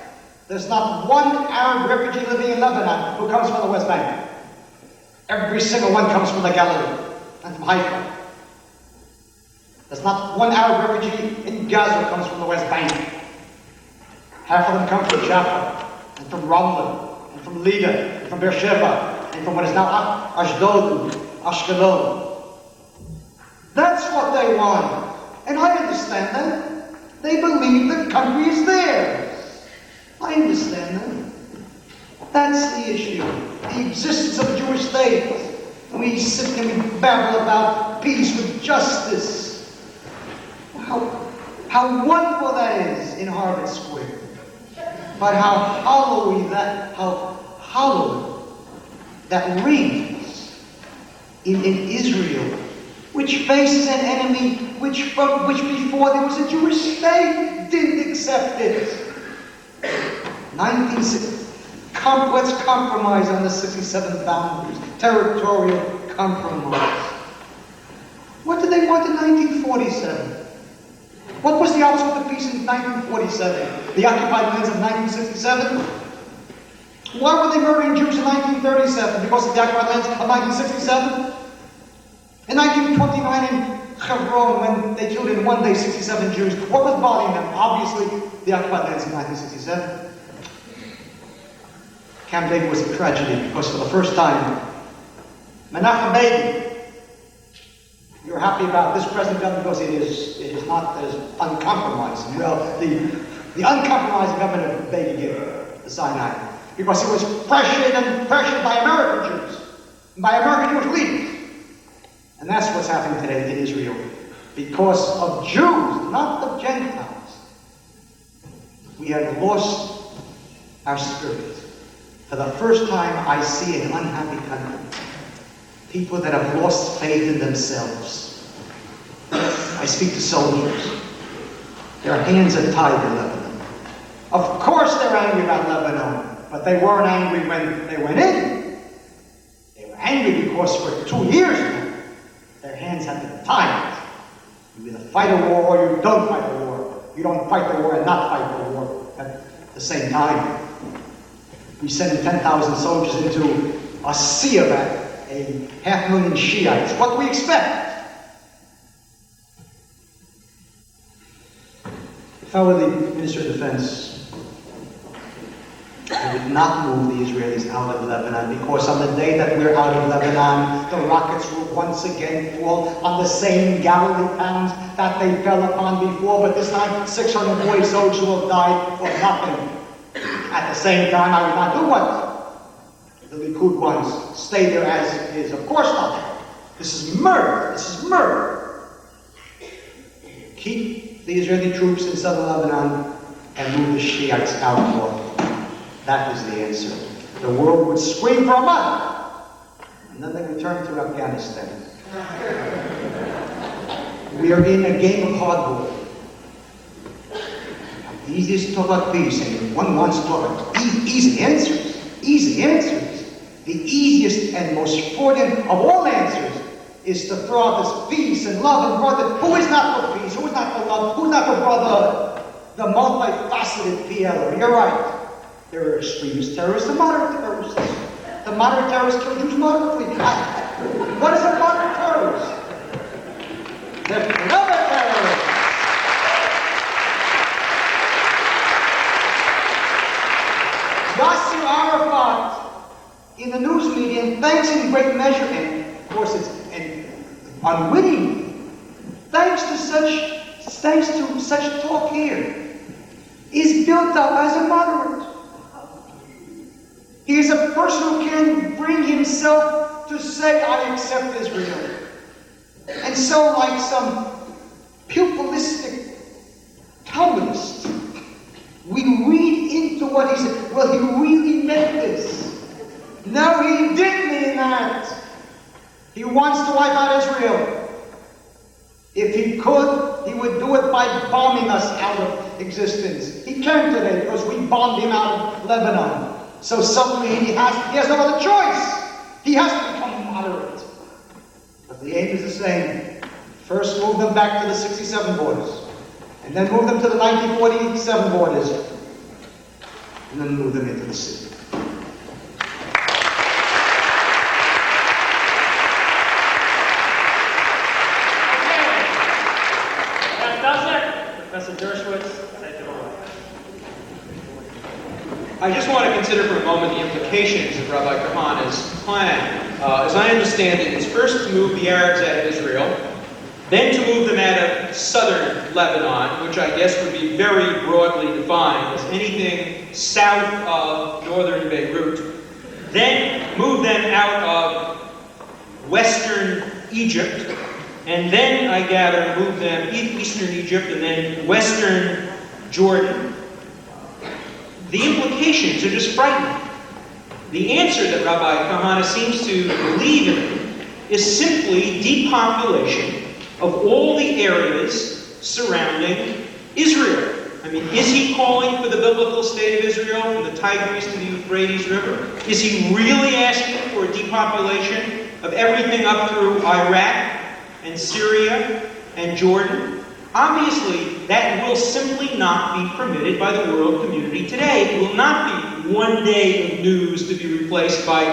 There's not one Arab refugee living in Lebanon who comes from the West Bank. Every single one comes from the Galilee and from Haifa. There's not one Arab refugee in Gaza who comes from the West Bank. Half of them come from Jaffa, and from Ramla, and from Lida, and from Beersheba, and from what is now Ashdod, Ashkelon. That's what they want. And I understand them. They believe the country is theirs. I understand them. That's the issue. The existence of a Jewish state. And we sit and we babble about peace with justice. How wonderful that is in Harvard Square. But how hollow that rings in Israel, which faces an enemy which before there was a Jewish state didn't accept it. 1960. Let's compromise on the 67 boundaries. Territorial compromise. What did they want in 1947? What was the opposite of peace in 1947? The occupied lands of 1967? Why were they murdering Jews in 1937? Because of the occupied lands of 1967? In 1929 in Hebron, when they killed in one day 67 Jews, what was bothering them? Obviously, the occupied lands of 1967. Camp David was a tragedy because for the first time, Menachem Begin, you're happy about this present government because it is not as uncompromising. Well, the uncompromising government of Begin, the Sinai, because it was pressured by American Jews, by American Jewish leaders. And that's what's happening today in Israel. Because of Jews, not of Gentiles. We have lost our spirit. For the first time, I see an unhappy country. People that have lost faith in themselves. I speak to soldiers. Their hands are tied in Lebanon. Of course they're angry about Lebanon, but they weren't angry when they went in. They were angry because for 2 years now, their hands have been tied. You either fight a war or you don't fight a war. You don't fight the war and not fight the war at the same time. We send 10,000 soldiers into a sea of that. 500,000 Shiites. What do we expect? If I were the Minister of Defense, I would not move the Israelis out of Lebanon because on the day that we're out of Lebanon, the rockets will once again fall on the same Galilee towns that they fell upon before, but this time 640 soldiers will have died for nothing. At the same time, I would not do what the Likud ones stay there as it is. Of course not. This is murder. This is murder. Keep the Israeli troops in southern Lebanon and move the Shiites out north. That was the answer. The world would scream for a month, and then they would turn to Afghanistan. We are in a game of hardball. The easiest to talk about peace, and one wants to talk about easy answers. Easy answers. The easiest and most important of all answers is to throw out this peace and love and brotherhood. Who is not for peace? Who is not for love? Who is not for brotherhood? The multifaceted PLO. You're right. There are extremist terrorists and moderate terrorists. the moderate terrorists kill Jews moderately. What is a moderate terrorist? They're clever terrorists. Yasser Arafat in the news media, and thanks in great measure, and of course it's unwitting, thanks to such talk here, is built up as a moderate. He is a person who can bring himself to say, I accept Israel. And so, like some pupilistic Talmudist, we read into what he said. Well, he really meant this. No, he didn't mean that. He wants to wipe out Israel. If he could, he would do it by bombing us out of existence. He can't today because we bombed him out of Lebanon. So suddenly he has no other choice. He has to become moderate. But the aim is the same. First move them back to the 67 borders. And then move them to the 1947 borders. And then move them into the city. Professor Dershowitz, take it away. I just want to consider for a moment the implications of Rabbi Kahane's plan. As I understand it, it's first to move the Arabs out of Israel, then to move them out of southern Lebanon, which I guess would be very broadly defined as anything south of northern Beirut, then move them out of western Egypt, and then, I gather, move them eastern Egypt and then western Jordan. The implications are just frightening. The answer that Rabbi Kahane seems to believe in is simply depopulation of all the areas surrounding Israel. I mean, is he calling for the biblical state of Israel from the Tigris to the Euphrates River? Is he really asking for a depopulation of everything up through Iraq and Syria and Jordan? Obviously, that will simply not be permitted by the world community today. It will not be one day of news to be replaced by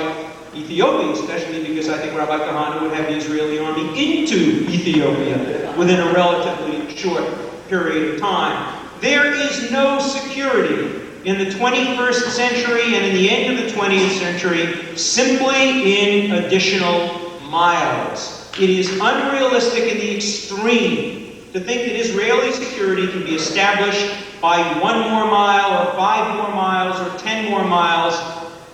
Ethiopia, especially because I think Rabbi Kahane would have the Israeli army into Ethiopia within a relatively short period of time. There is no security in the 21st century and in the end of the 20th century simply in additional miles. It is unrealistic in the extreme to think that Israeli security can be established by 1 more mile or 5 more miles or 10 more miles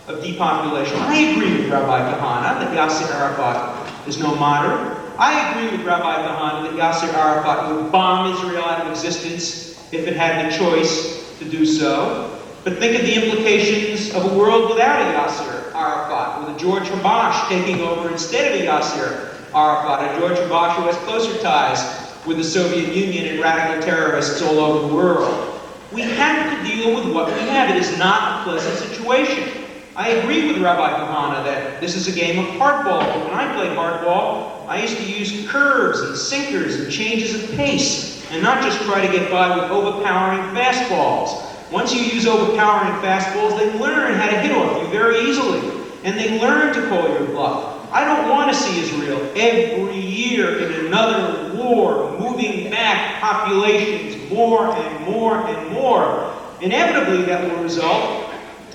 of depopulation. I agree with Rabbi Kahane that Yasser Arafat is no moderate. I agree with Rabbi Kahane that Yasser Arafat would bomb Israel out of existence if it had the choice to do so. But think of the implications of a world without a Yasser Arafat, with a George Habash taking over instead of a Yasser Arafat, a George Habash who has closer ties with the Soviet Union and radical terrorists all over the world. We have to deal with what we have. It is not a pleasant situation. I agree with Rabbi Kahane that this is a game of hardball. But when I played hardball, I used to use curves and sinkers and changes of pace, and not just try to get by with overpowering fastballs. Once you use overpowering fastballs, they learn how to hit off you very easily, and they learn to call your bluff. I don't want to see Israel every year in another war, moving back populations more and more and more. Inevitably, that will result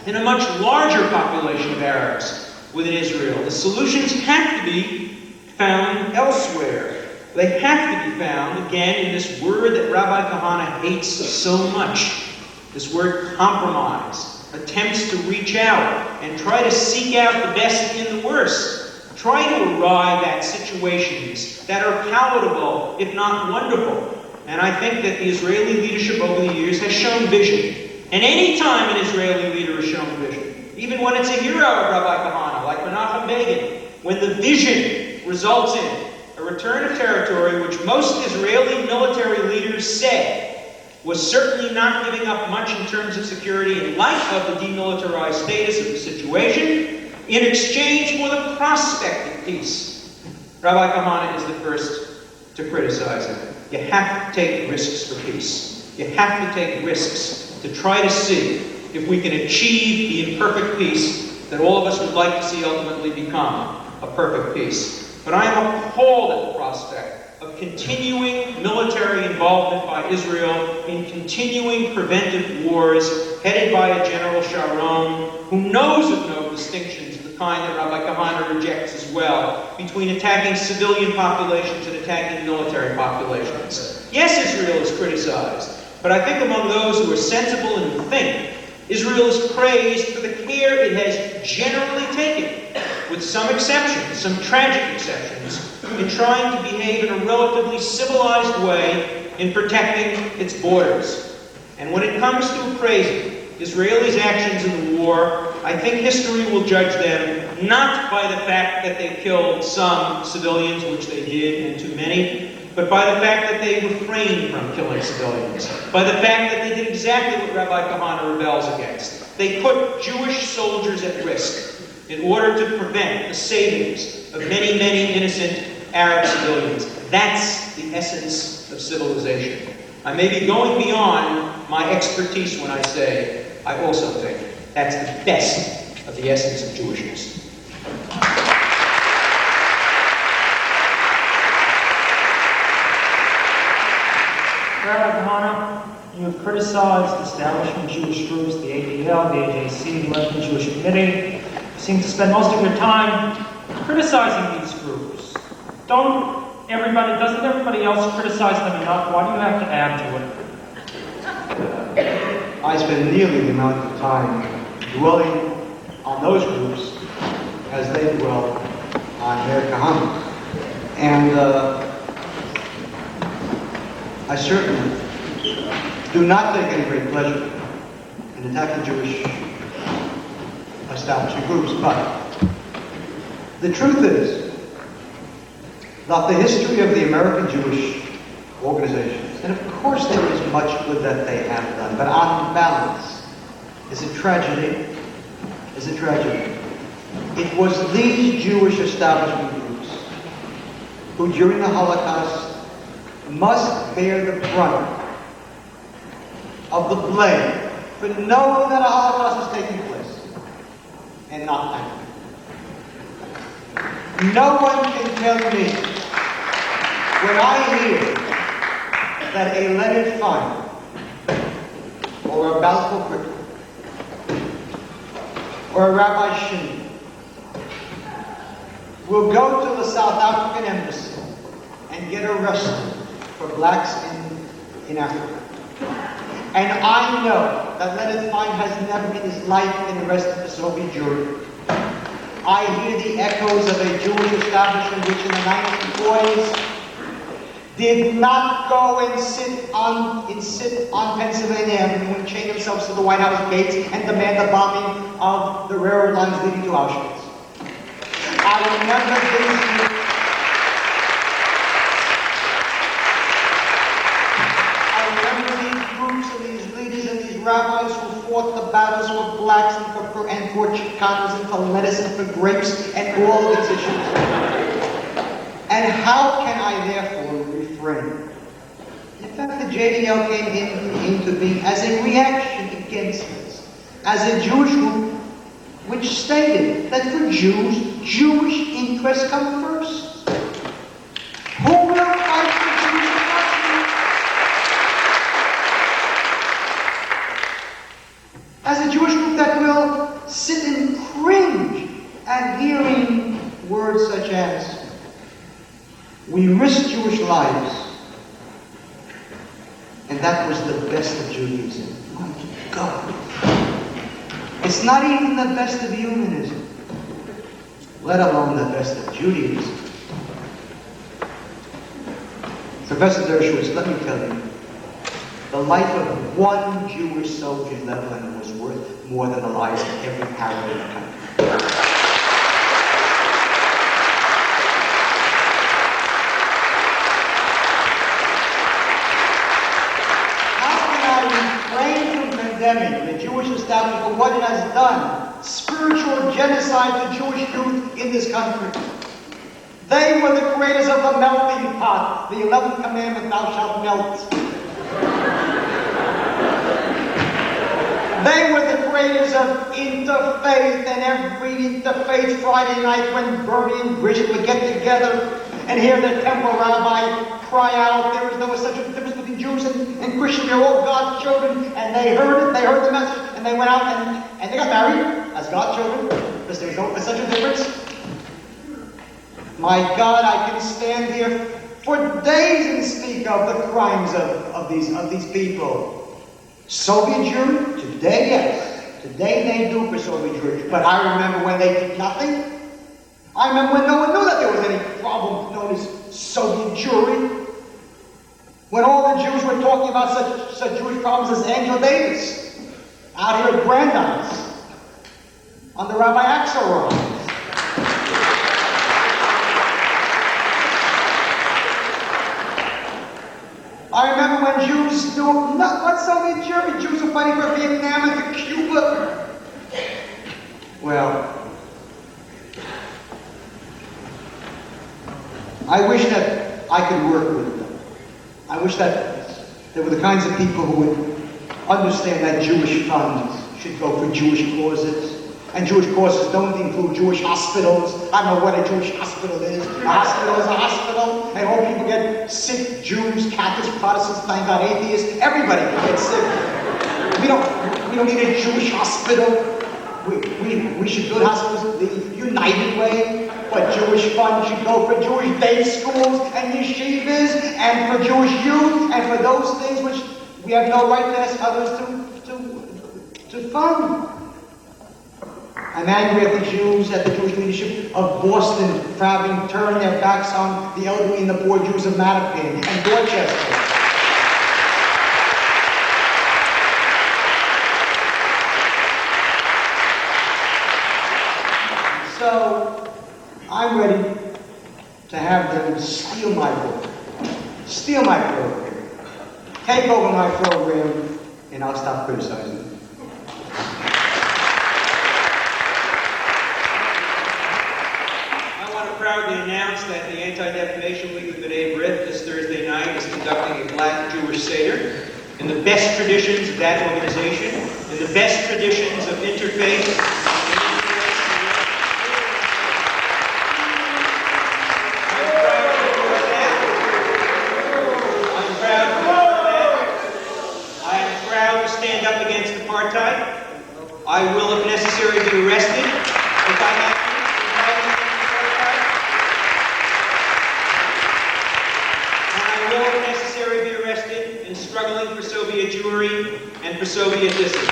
in a much larger population of Arabs within Israel. The solutions have to be found elsewhere. They have to be found, again, in this word that Rabbi Kahane hates so much, this word compromise. Attempts to reach out and try to seek out the best in the worst. Try to arrive at situations that are palatable, if not wonderful. And I think that the Israeli leadership over the years has shown vision. And any time an Israeli leader has shown vision, even when it's a hero of Rabbi Kahane, like Menachem Begin, when the vision results in a return of territory which most Israeli military leaders said was certainly not giving up much in terms of security in light of the demilitarized status of the situation, in exchange for the prospect of peace. Rabbi Kahane is the first to criticize it. You have to take risks for peace. You have to take risks to try to see if we can achieve the imperfect peace that all of us would like to see ultimately become a perfect peace. But I am appalled at the prospect of continuing military involvement by Israel in continuing preventive wars headed by a General Sharon who knows of no distinctions of the kind that Rabbi Kahane rejects as well between attacking civilian populations and attacking military populations. Yes, Israel is criticized, but I think among those who are sensible and who think, Israel is praised for the care it has generally taken, with some exceptions, some tragic exceptions, in trying to behave in a relatively civilized way in protecting its borders. And when it comes to appraising Israelis' actions in the war, I think history will judge them not by the fact that they killed some civilians, which they did, and too many, but by the fact that they refrained from killing civilians, by the fact that they did exactly what Rabbi Kahane rebels against. They put Jewish soldiers at risk in order to prevent the savings of many, many innocent Arab civilians. That's the essence of civilization. I may be going beyond my expertise when I say I also think that's the best of the essence of Jewishness. Rabbi Kahane, you have criticized establishment Jewish groups, the ADL, the AJC, the American Jewish Committee. You seem to spend most of your time criticizing these groups. Doesn't everybody else criticize them enough? Why do you have to add to it? I spend nearly the amount of time dwelling on those groups as they dwell on their Kahane. And I certainly do not take any great pleasure in attacking Jewish establishment groups, but the truth is that the history of the American Jewish organizations, and of course there is much good that they have done, but on balance, is a tragedy. It was these Jewish establishment groups who during the Holocaust must bear the brunt of the blame for knowing that a Holocaust was taking place and not acting. No one can tell me when I hear that a Leonard Fein or a Balfour Britain or a Rabbi Shin will go to the South African embassy and get arrested for blacks in Africa. And I know that Leonard Fein has never in his life been arrested for Soviet Jewry. I hear the echoes of a Jewish establishment which in the 1940s did not go and sit on Pennsylvania Avenue and chain themselves to the White House gates and demand the bombing of the railroad lines leading to Auschwitz. I remember these groups and these leaders and these rabbis who fought the battles for blacks and for Chicanos and for lettuce and for grapes and all of these issues. And how can I therefore refrain? In fact, the JDL came into being as a reaction against this, as a Jewish group which stated that for Jews, Jewish interests come first. Who will fight for Jewish interests? As a Jewish group that will sit and cringe at hearing words such as, we risk Jewish lives, and that was the best of Judaism. My God. It's not even the best of humanism, let alone the best of Judaism. Professor Dershowitz, let me tell you, the life of one Jewish soldier in Lebanon was worth more than the lives of every Arab in the country. The Jewish establishment for what it has done, spiritual genocide to Jewish youth in this country. They were the creators of the melting pot, the 11th commandment, thou shalt melt. They were the creators demonstrators of interfaith, and every interfaith Friday night when Bernie and Bridget would get together and hear the temple rabbi cry out, there was such a difference between Jews and Christians, they're all God's children, and they heard it, they heard the message, and they went out and they got married as God's children, because there's such a difference. My God, I can stand here for days and speak of the crimes of these people. Soviet Jewry, today, yes. Today they do for Soviet Jewry. But I remember when they did nothing. I remember when no one knew that there was any problem known as Soviet Jewry. When all the Jews were talking about such Jewish problems as Angela Davis, out here at Brandeis, on the Rabbi Axelrod. I remember when Jews knew not what Soviet Jewry. Jews were fighting for Vietnam and for Cuba. Well, I wish that I could work with them. I wish that there were the kinds of people who would understand that Jewish funds should go for Jewish causes. And Jewish causes don't include Jewish hospitals. I don't know what a Jewish hospital is. A hospital is a hospital, and all people get sick. Jews, Catholics, Protestants, thank God, atheists, everybody gets sick. We don't need a Jewish hospital. We should build hospitals the United way, but Jewish funds should go for Jewish day schools and yeshivas, and for Jewish youth, and for those things which we have no right to ask others to fund. I'm angry at the Jews, at the Jewish leadership of Boston for having turned their backs on the elderly and the poor Jews of Mattapan and Dorchester. So, I'm ready to have them steal my book, steal my program, take over my program, and I'll stop criticizing them. Proudly announce that the Anti-Defamation League of B'nai B'rith this Thursday night is conducting a Black Jewish Seder in the best traditions of that organization, in the best traditions of interfaith. I am proud to stand up against apartheid. I will, if necessary, be arrested if I have to. Struggling for Soviet Jewry and for Soviet dissidents.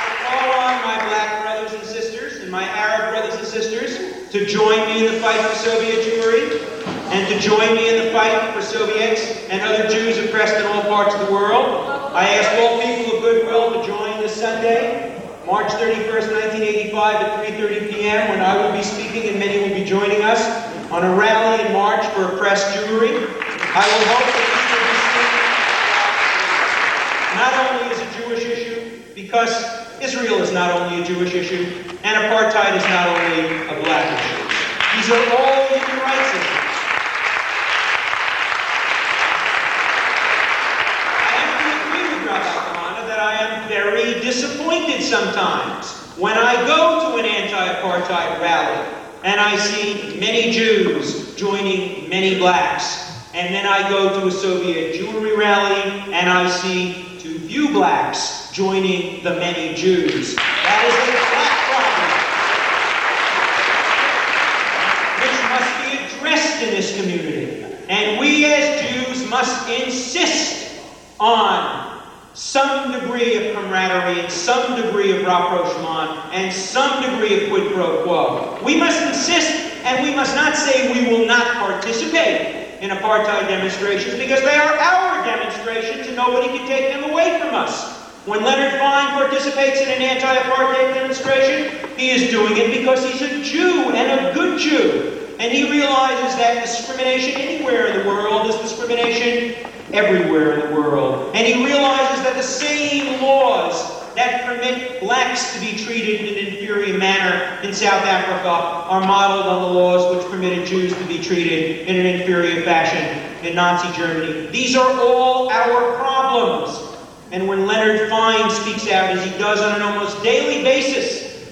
I call on my black brothers and sisters and my Arab brothers and sisters to join me in the fight for Soviet Jewry and to join me in the fight for Soviets and other Jews oppressed in all parts of the world. I ask all people of goodwill to join this Sunday, March 31st, 1985 at 3:30 p.m. when I will be speaking and many will be joining us on a rally and march for oppressed Jewry. I will hope that this will be seen not only as a Jewish issue, because Israel is not only a Jewish issue, and apartheid is not only a black issue. These are all human rights issues. I have to agree with Rabbi Kahane that I am very disappointed sometimes when I go to an anti-apartheid rally and I see many Jews joining many blacks. And then I go to a Soviet Jewry rally and I see too few blacks joining the many Jews. That is a black problem which must be addressed in this community. And we as Jews must insist on some degree of camaraderie and some degree of rapprochement and some degree of quid pro quo. We must insist, and we must not say we will not participate in apartheid demonstrations, because they are our demonstrations and nobody can take them away from us. When Leonard Fine participates in an anti-apartheid demonstration, he is doing it because he's a Jew and a good Jew. And he realizes that discrimination anywhere in the world is discrimination everywhere in the world. And he realizes that the same laws that permit blacks to be treated in an inferior manner in South Africa are modeled on the laws which permitted Jews to be treated in an inferior fashion in Nazi Germany. These are all our problems. And when Leonard Fine speaks out, as he does on an almost daily basis,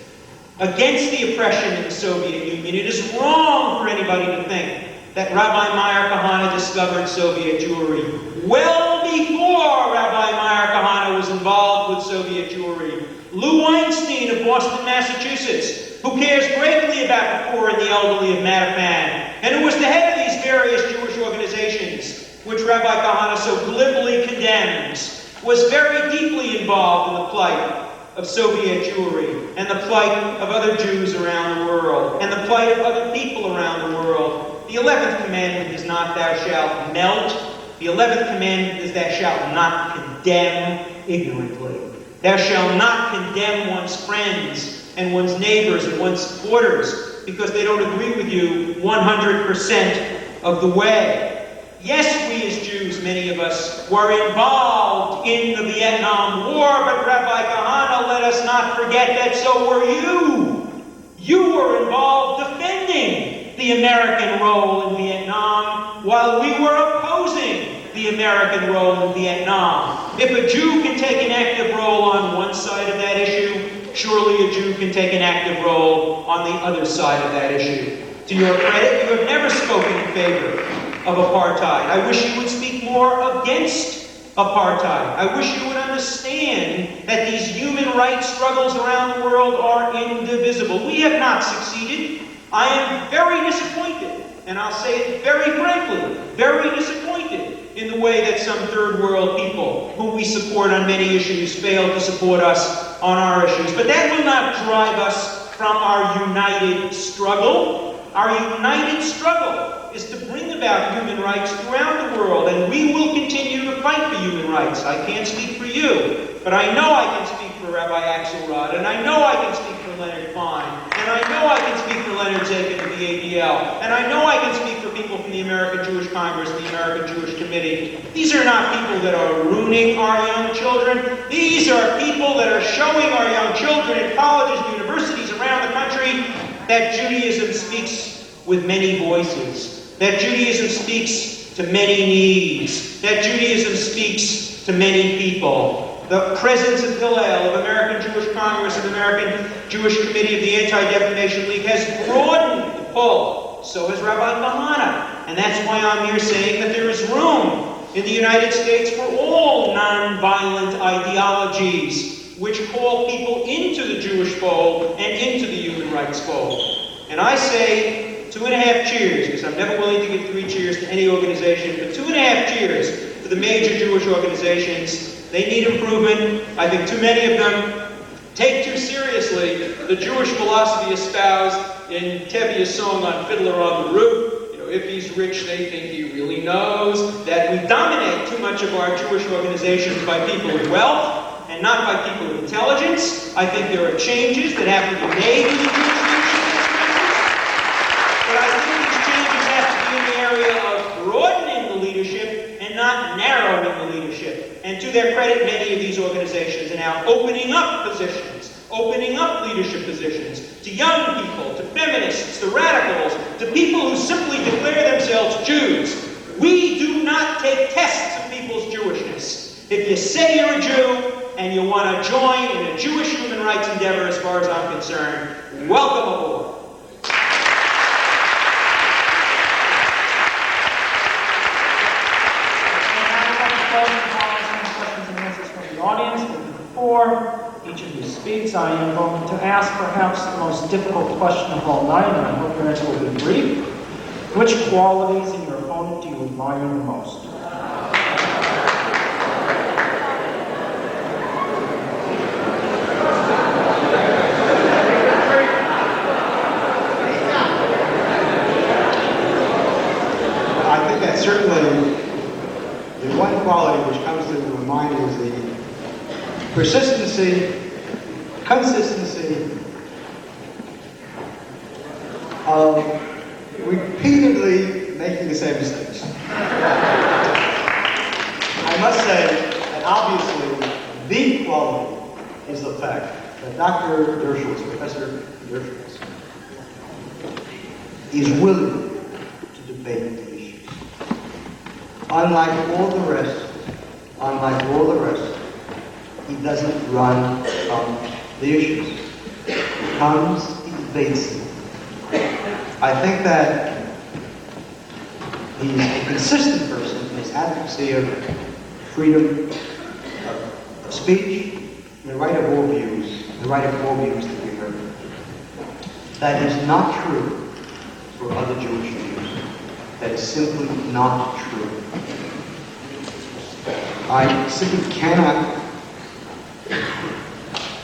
against the oppression in the Soviet Union, it is wrong for anybody to think that Rabbi Meir Kahane discovered Soviet Jewry. Well before Rabbi Meir Kahane was involved with Soviet Jewry, Lou Weinstein of Boston, Massachusetts, who cares greatly about the poor and the elderly of Mattapan, and who was the head of these various Jewish organizations, which Rabbi Kahane so glibly condemns, was very deeply involved in the plight of Soviet Jewry, and the plight of other Jews around the world, and the plight of other people around the world. The 11th commandment is not thou shalt melt. The 11th commandment is thou shalt not condemn ignorantly. Thou shalt not condemn one's friends and one's neighbors and one's supporters because they don't agree with you 100% of the way. Yes, we as Jews, many of us, were involved in the Vietnam War, but Rabbi Kahane, let us not forget that so were you. You were involved defending the American role in Vietnam while we were opposing the American role in Vietnam. If a Jew can take an active role on one side of that issue, surely a Jew can take an active role on the other side of that issue. To your credit, you have never spoken in favor of apartheid. I wish you would speak more against apartheid. I wish you would understand that these human rights struggles around the world are indivisible. We have not succeeded. I am very disappointed, and I'll say it very frankly, very disappointed in the way that some third world people whom we support on many issues fail to support us on our issues. But that will not drive us from our united struggle. Our united struggle is to bring about human rights throughout the world, and we will continue to fight for human rights. I can't speak for you, but I know I can speak for Rabbi Axelrod, and I know I can speak for Leonard Fine, and I know I can speak for Leonard Zakin of the ADL, and I know I can speak for people from the American Jewish Congress, the American Jewish Committee. These are not people that are ruining our young children. These are people that are showing our young children in colleges and universities around the country that Judaism speaks with many voices, that Judaism speaks to many needs, that Judaism speaks to many people. The presence of Hillel, of American Jewish Congress, of American Jewish Committee, of the Anti-Defamation League has broadened the pull. So has Rabbi Kahane. And that's why I'm here saying that there is room in the United States for all nonviolent ideologies which call people into the Jewish fold and into the human rights fold. And I say 2.5 cheers, because I'm never willing to give 3 cheers to any organization, but 2.5 cheers to the major Jewish organizations. They need improvement. I think too many of them take too seriously the Jewish philosophy espoused in Tevye's song on Fiddler on the Roof. You know, if he's rich, they think he really knows. That we dominate too much of our Jewish organizations by people with wealth and not by people with intelligence. I think there are changes that have to be made in the Jewish leadership. But I think these changes have to be in the area of broadening the leadership and not narrowing the leadership. And to their credit, many of these organizations are now opening up positions, opening up leadership positions to young people, to feminists, to radicals, to people who simply declare themselves Jews. We do not take tests of people's Jewishness. If you say you're a Jew and you want to join in a Jewish human rights endeavor, as far as I'm concerned, welcome aboard. Audience, before each of you speaks, I am going to ask perhaps the most difficult question of all night, and I hope your answer will be brief. Which qualities in your opponent do you admire the most? I think that certainly the one quality which comes to my mind is the persistency, consistency of repeatedly making the same mistakes. I must say that obviously the quality is the fact that Dr. Dershowitz, Professor Dershowitz, is willing to debate the issues. Unlike all the rest, He doesn't run from the issues. He comes, he debates them. I think that he's a consistent person in his advocacy of freedom of speech, and the right of all views, the right of all views to be heard. That is not true for other Jewish views. That is simply not true. I simply cannot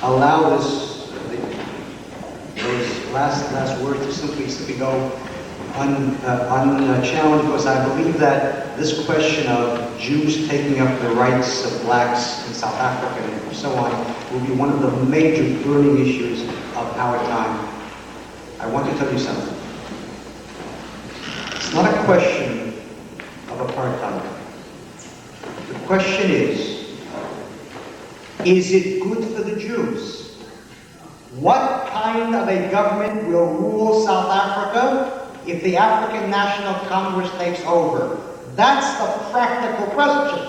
allow those last words to simply go unchallenged, because I believe that this question of Jews taking up the rights of blacks in South Africa and so on will be one of the major burning issues of our time. I want to tell you something. It's not a question of apartheid. The question is it good for the Jews? What kind of a government will rule South Africa if the African National Congress takes over? That's the practical question.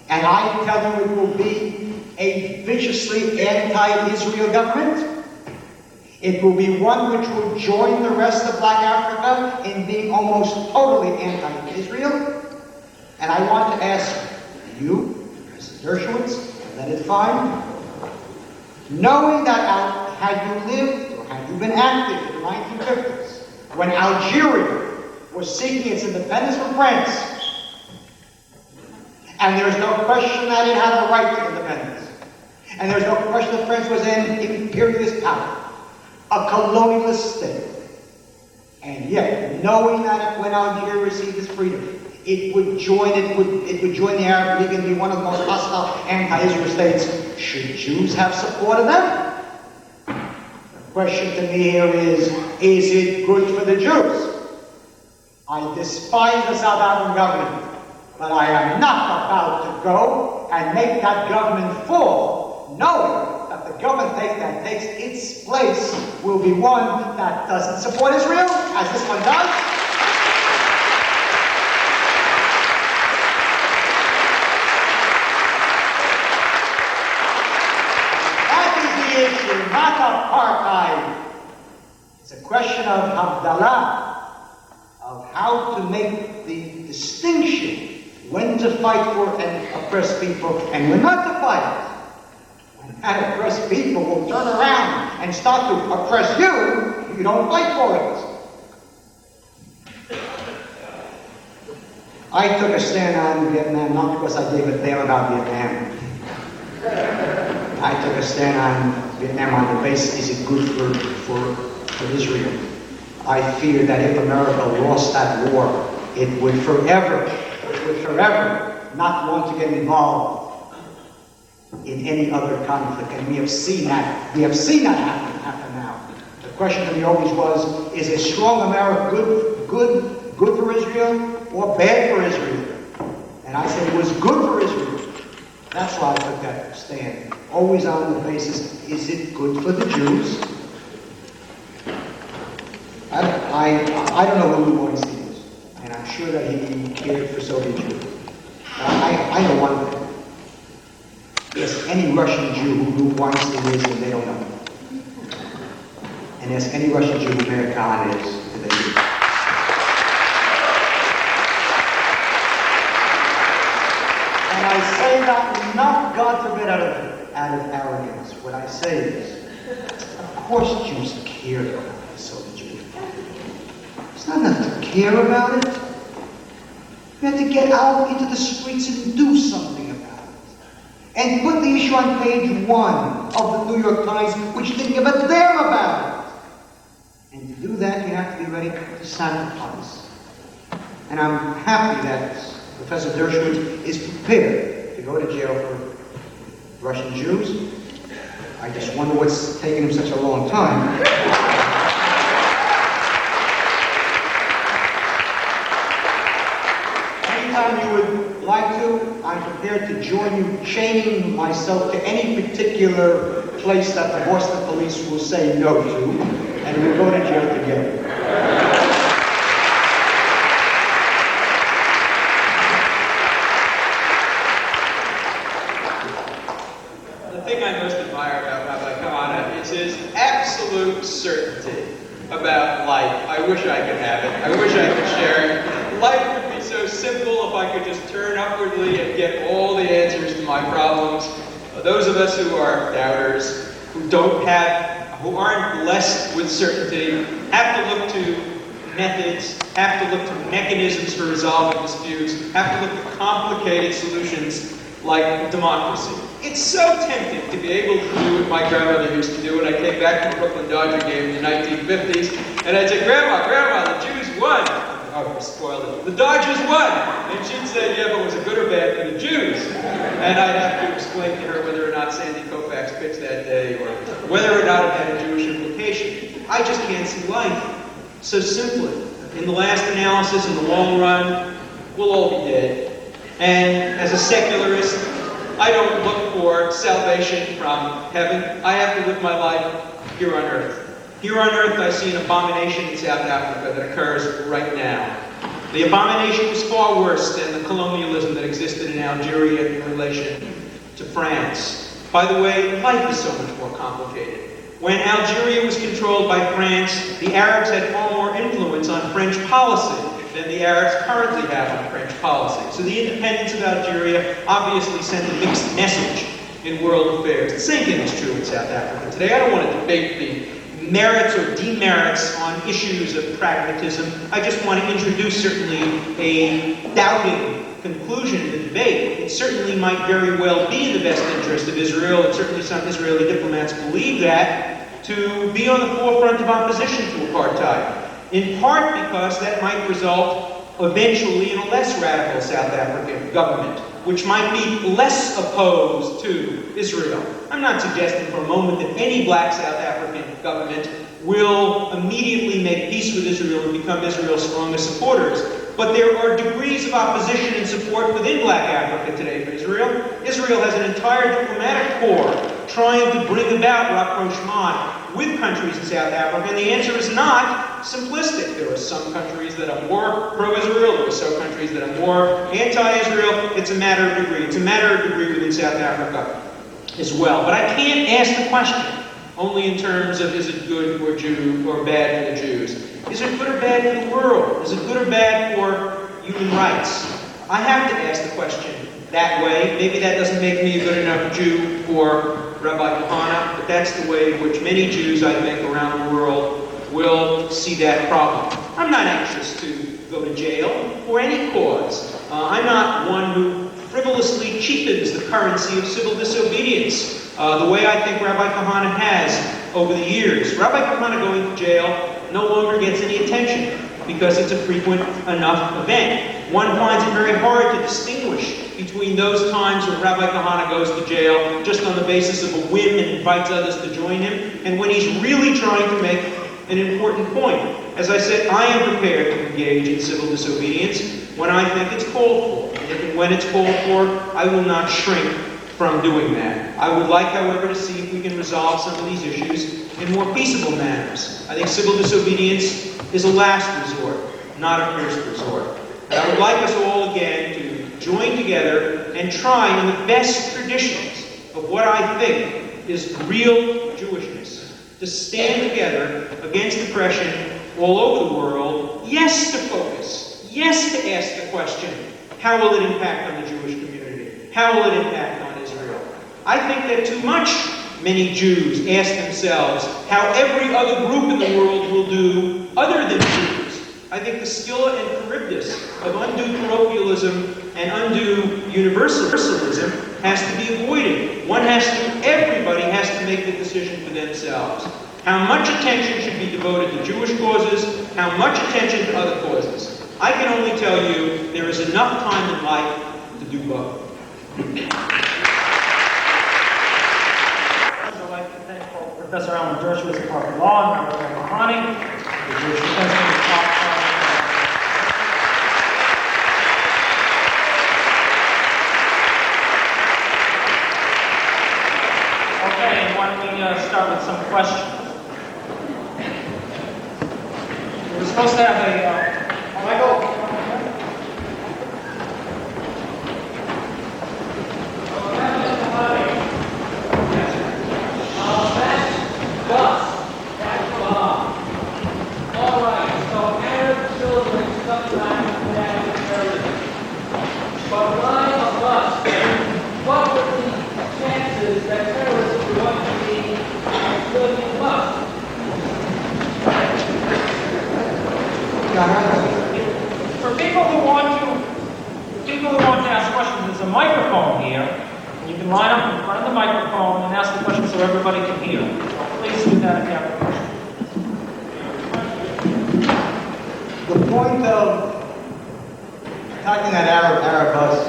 And I tell you, it will be a viciously anti-Israel government. It will be one which will join the rest of Black Africa in being almost totally anti-Israel. And I want to ask you, Mr. Dershowitz, let it find, knowing that had you lived or had you been active in the 1950s, when Algeria was seeking its independence from France, and there's no question that it had the right to independence, and there's no question that France was an imperialist power, a colonialist state, and yet knowing that when Algeria received its freedom, it would join the Arab League and be one of the most hostile anti-Israel states. Should Jews have support of them? The question to me here is it good for the Jews? I despise the South African government, but I am not about to go and make that government fall, knowing that the government that takes its place will be one that doesn't support Israel, as this one does. Not apartheid. It's a question of Havdalah, of how to make the distinction when to fight for an oppressed people and when not to fight. When that oppressed people will turn around and start to oppress you, you don't fight for it. I took a stand on Vietnam not because I gave a damn about Vietnam. I took a stand on Vietnam on the basis, is it good for Israel? I fear that if America lost that war, it would forever not want to get involved in any other conflict. And we have seen that happen now. The question to me always was, is a strong America good for Israel or bad for Israel? And I said it was good for Israel. That's why I took that stand. Always on the basis, is it good for the Jews? I don't know who Weinstein is, and I'm sure that he cared for Soviet Jews. But I know one thing. Ask any Russian Jew who Weinstein is, and they don't know. And ask any Russian Jew who Rabbi Kahane is, and they do. And I say that not, God forbid, out of arrogance. What I say is, of course Jews care about the Soviet Union. It's not enough to care about it. We have to get out into the streets and do something about it. And put the issue on page 1 of the New York Times, which didn't give a damn about it. And to do that, you have to be ready to sacrifice. And I'm happy that Professor Dershowitz is prepared to go to jail for Russian Jews. I just wonder what's taken him such a long time. Anytime you would like to, I'm prepared to join you, chaining myself to any particular place that the Boston police will say no to, and we'll go to jail together. I wish I could have it. I wish I could share it. Life would be so simple if I could just turn upwardly and get all the answers to my problems. Those of us who are doubters, who aren't blessed with certainty, have to look to methods, have to look to mechanisms for resolving disputes, have to look to complicated solutions like democracy. It's so tempting to be able to do what my grandmother used to do when I came back from a Brooklyn Dodger game in the 1950s, and I'd say, Grandma, the Jews won. Oh, I spoiled it. The Dodgers won! And she'd say, yeah, but was it good or bad for the Jews? And I'd have to explain to her whether or not Sandy Koufax pitched that day, or whether or not it had a Jewish implication. I just can't see life so simply. In the last analysis, in the long run, we'll all be dead. And as a secularist, I don't look for salvation from heaven. I have to live my life here on earth. Here on earth, I see an abomination in South Africa that occurs right now. The abomination was far worse than the colonialism that existed in Algeria in relation to France. By the way, life is so much more complicated. When Algeria was controlled by France, the Arabs had far more influence on French policy than the Arabs currently have on French policy. So the independence of Algeria obviously sent a mixed message in world affairs. The same thing is true in South Africa today. I don't want to debate the merits or demerits on issues of pragmatism. I just want to introduce certainly a doubting conclusion in the debate. It certainly might very well be in the best interest of Israel, and certainly some Israeli diplomats believe that, to be on the forefront of opposition to apartheid. In part because that might result eventually in a less radical South African government, which might be less opposed to Israel. I'm not suggesting for a moment that any black South African government will immediately make peace with Israel and become Israel's strongest supporters. But there are degrees of opposition and support within black Africa today for Israel. Israel has an entire diplomatic corps trying to bring about rapprochement with countries in South Africa, and the answer is not simplistic. There are some countries that are more pro-Israel, there are some countries that are more anti-Israel. It's a matter of degree. It's a matter of degree within South Africa as well. But I can't ask the question only in terms of is it good or Jew or bad for the Jews. Is it good or bad for the world? Is it good or bad for human rights? I have to ask the question that way. Maybe that doesn't make me a good enough Jew for Rabbi Kahane, but that's the way in which many Jews, I think, around the world will see that problem. I'm not anxious to go to jail for any cause. I'm not one who frivolously cheapens the currency of civil disobedience the way I think Rabbi Kahane has over the years. Rabbi Kahane going to jail no longer gets any attention because it's a frequent enough event. One finds it very hard to distinguish between those times when Rabbi Kahane goes to jail just on the basis of a whim and invites others to join him, and when he's really trying to make an important point. As I said, I am prepared to engage in civil disobedience when I think it's called for. And when it's called for, I will not shrink from doing that. I would like, however, to see if we can resolve some of these issues in more peaceable manners. I think civil disobedience is a last resort, not a first resort. And I would like us all again to join together and try in the best traditions of what I think is real Jewishness, to stand together against oppression all over the world, yes, to focus, yes, to ask the question, how will it impact on the Jewish community? How will it impact on Israel? I think that too much many Jews ask themselves how every other group in the world will do other than Jews. I think the Scylla and Charybdis of undue parochialism and undue universalism has to be avoided. Everybody has to make the decision for themselves. How much attention should be devoted to Jewish causes, how much attention to other causes. I can only tell you there is enough time in life to do both. I'd like to thank Professor Alan Dershowitz of Harvard Law and Rabbi Kahane, the Jewish Defense Committee. Okay, why don't we start with some questions? We're supposed to have a Michael. All right, so people who want to ask questions, there's a microphone here. And you can line up in front of the microphone and ask the question so everybody can hear. So please do that if you have a question. The point of attacking that Arab bus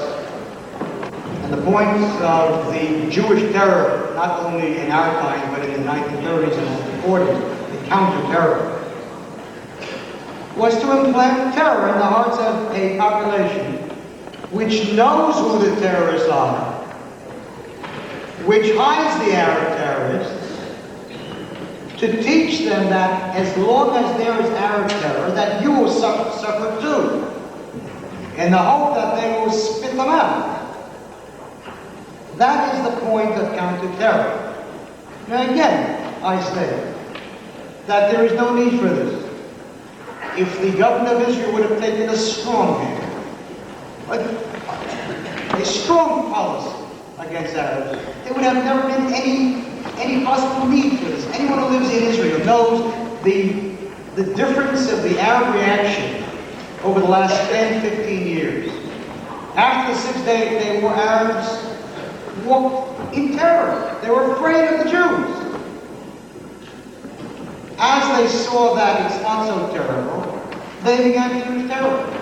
and the point of the Jewish terror, not only in our time, but in the 1930s and 40s, the counter-terror, was to implant terror in the hearts of a population which knows who the terrorists are, which hides the Arab terrorists, to teach them that as long as there is Arab terror, that you will suffer too, in the hope that they will spit them out. That is the point of counter-terror. Now again, I say that there is no need for this. If the government of Israel would have taken a strong hand, a strong policy against Arabs, there would have never been any possible need for this. Anyone who lives in Israel knows the difference of the Arab reaction over the last 10, 15 years. After the Six-Day War, Arabs walked in terror. They were afraid of the Jews. As they saw that it's not so terrible, they began to use terror.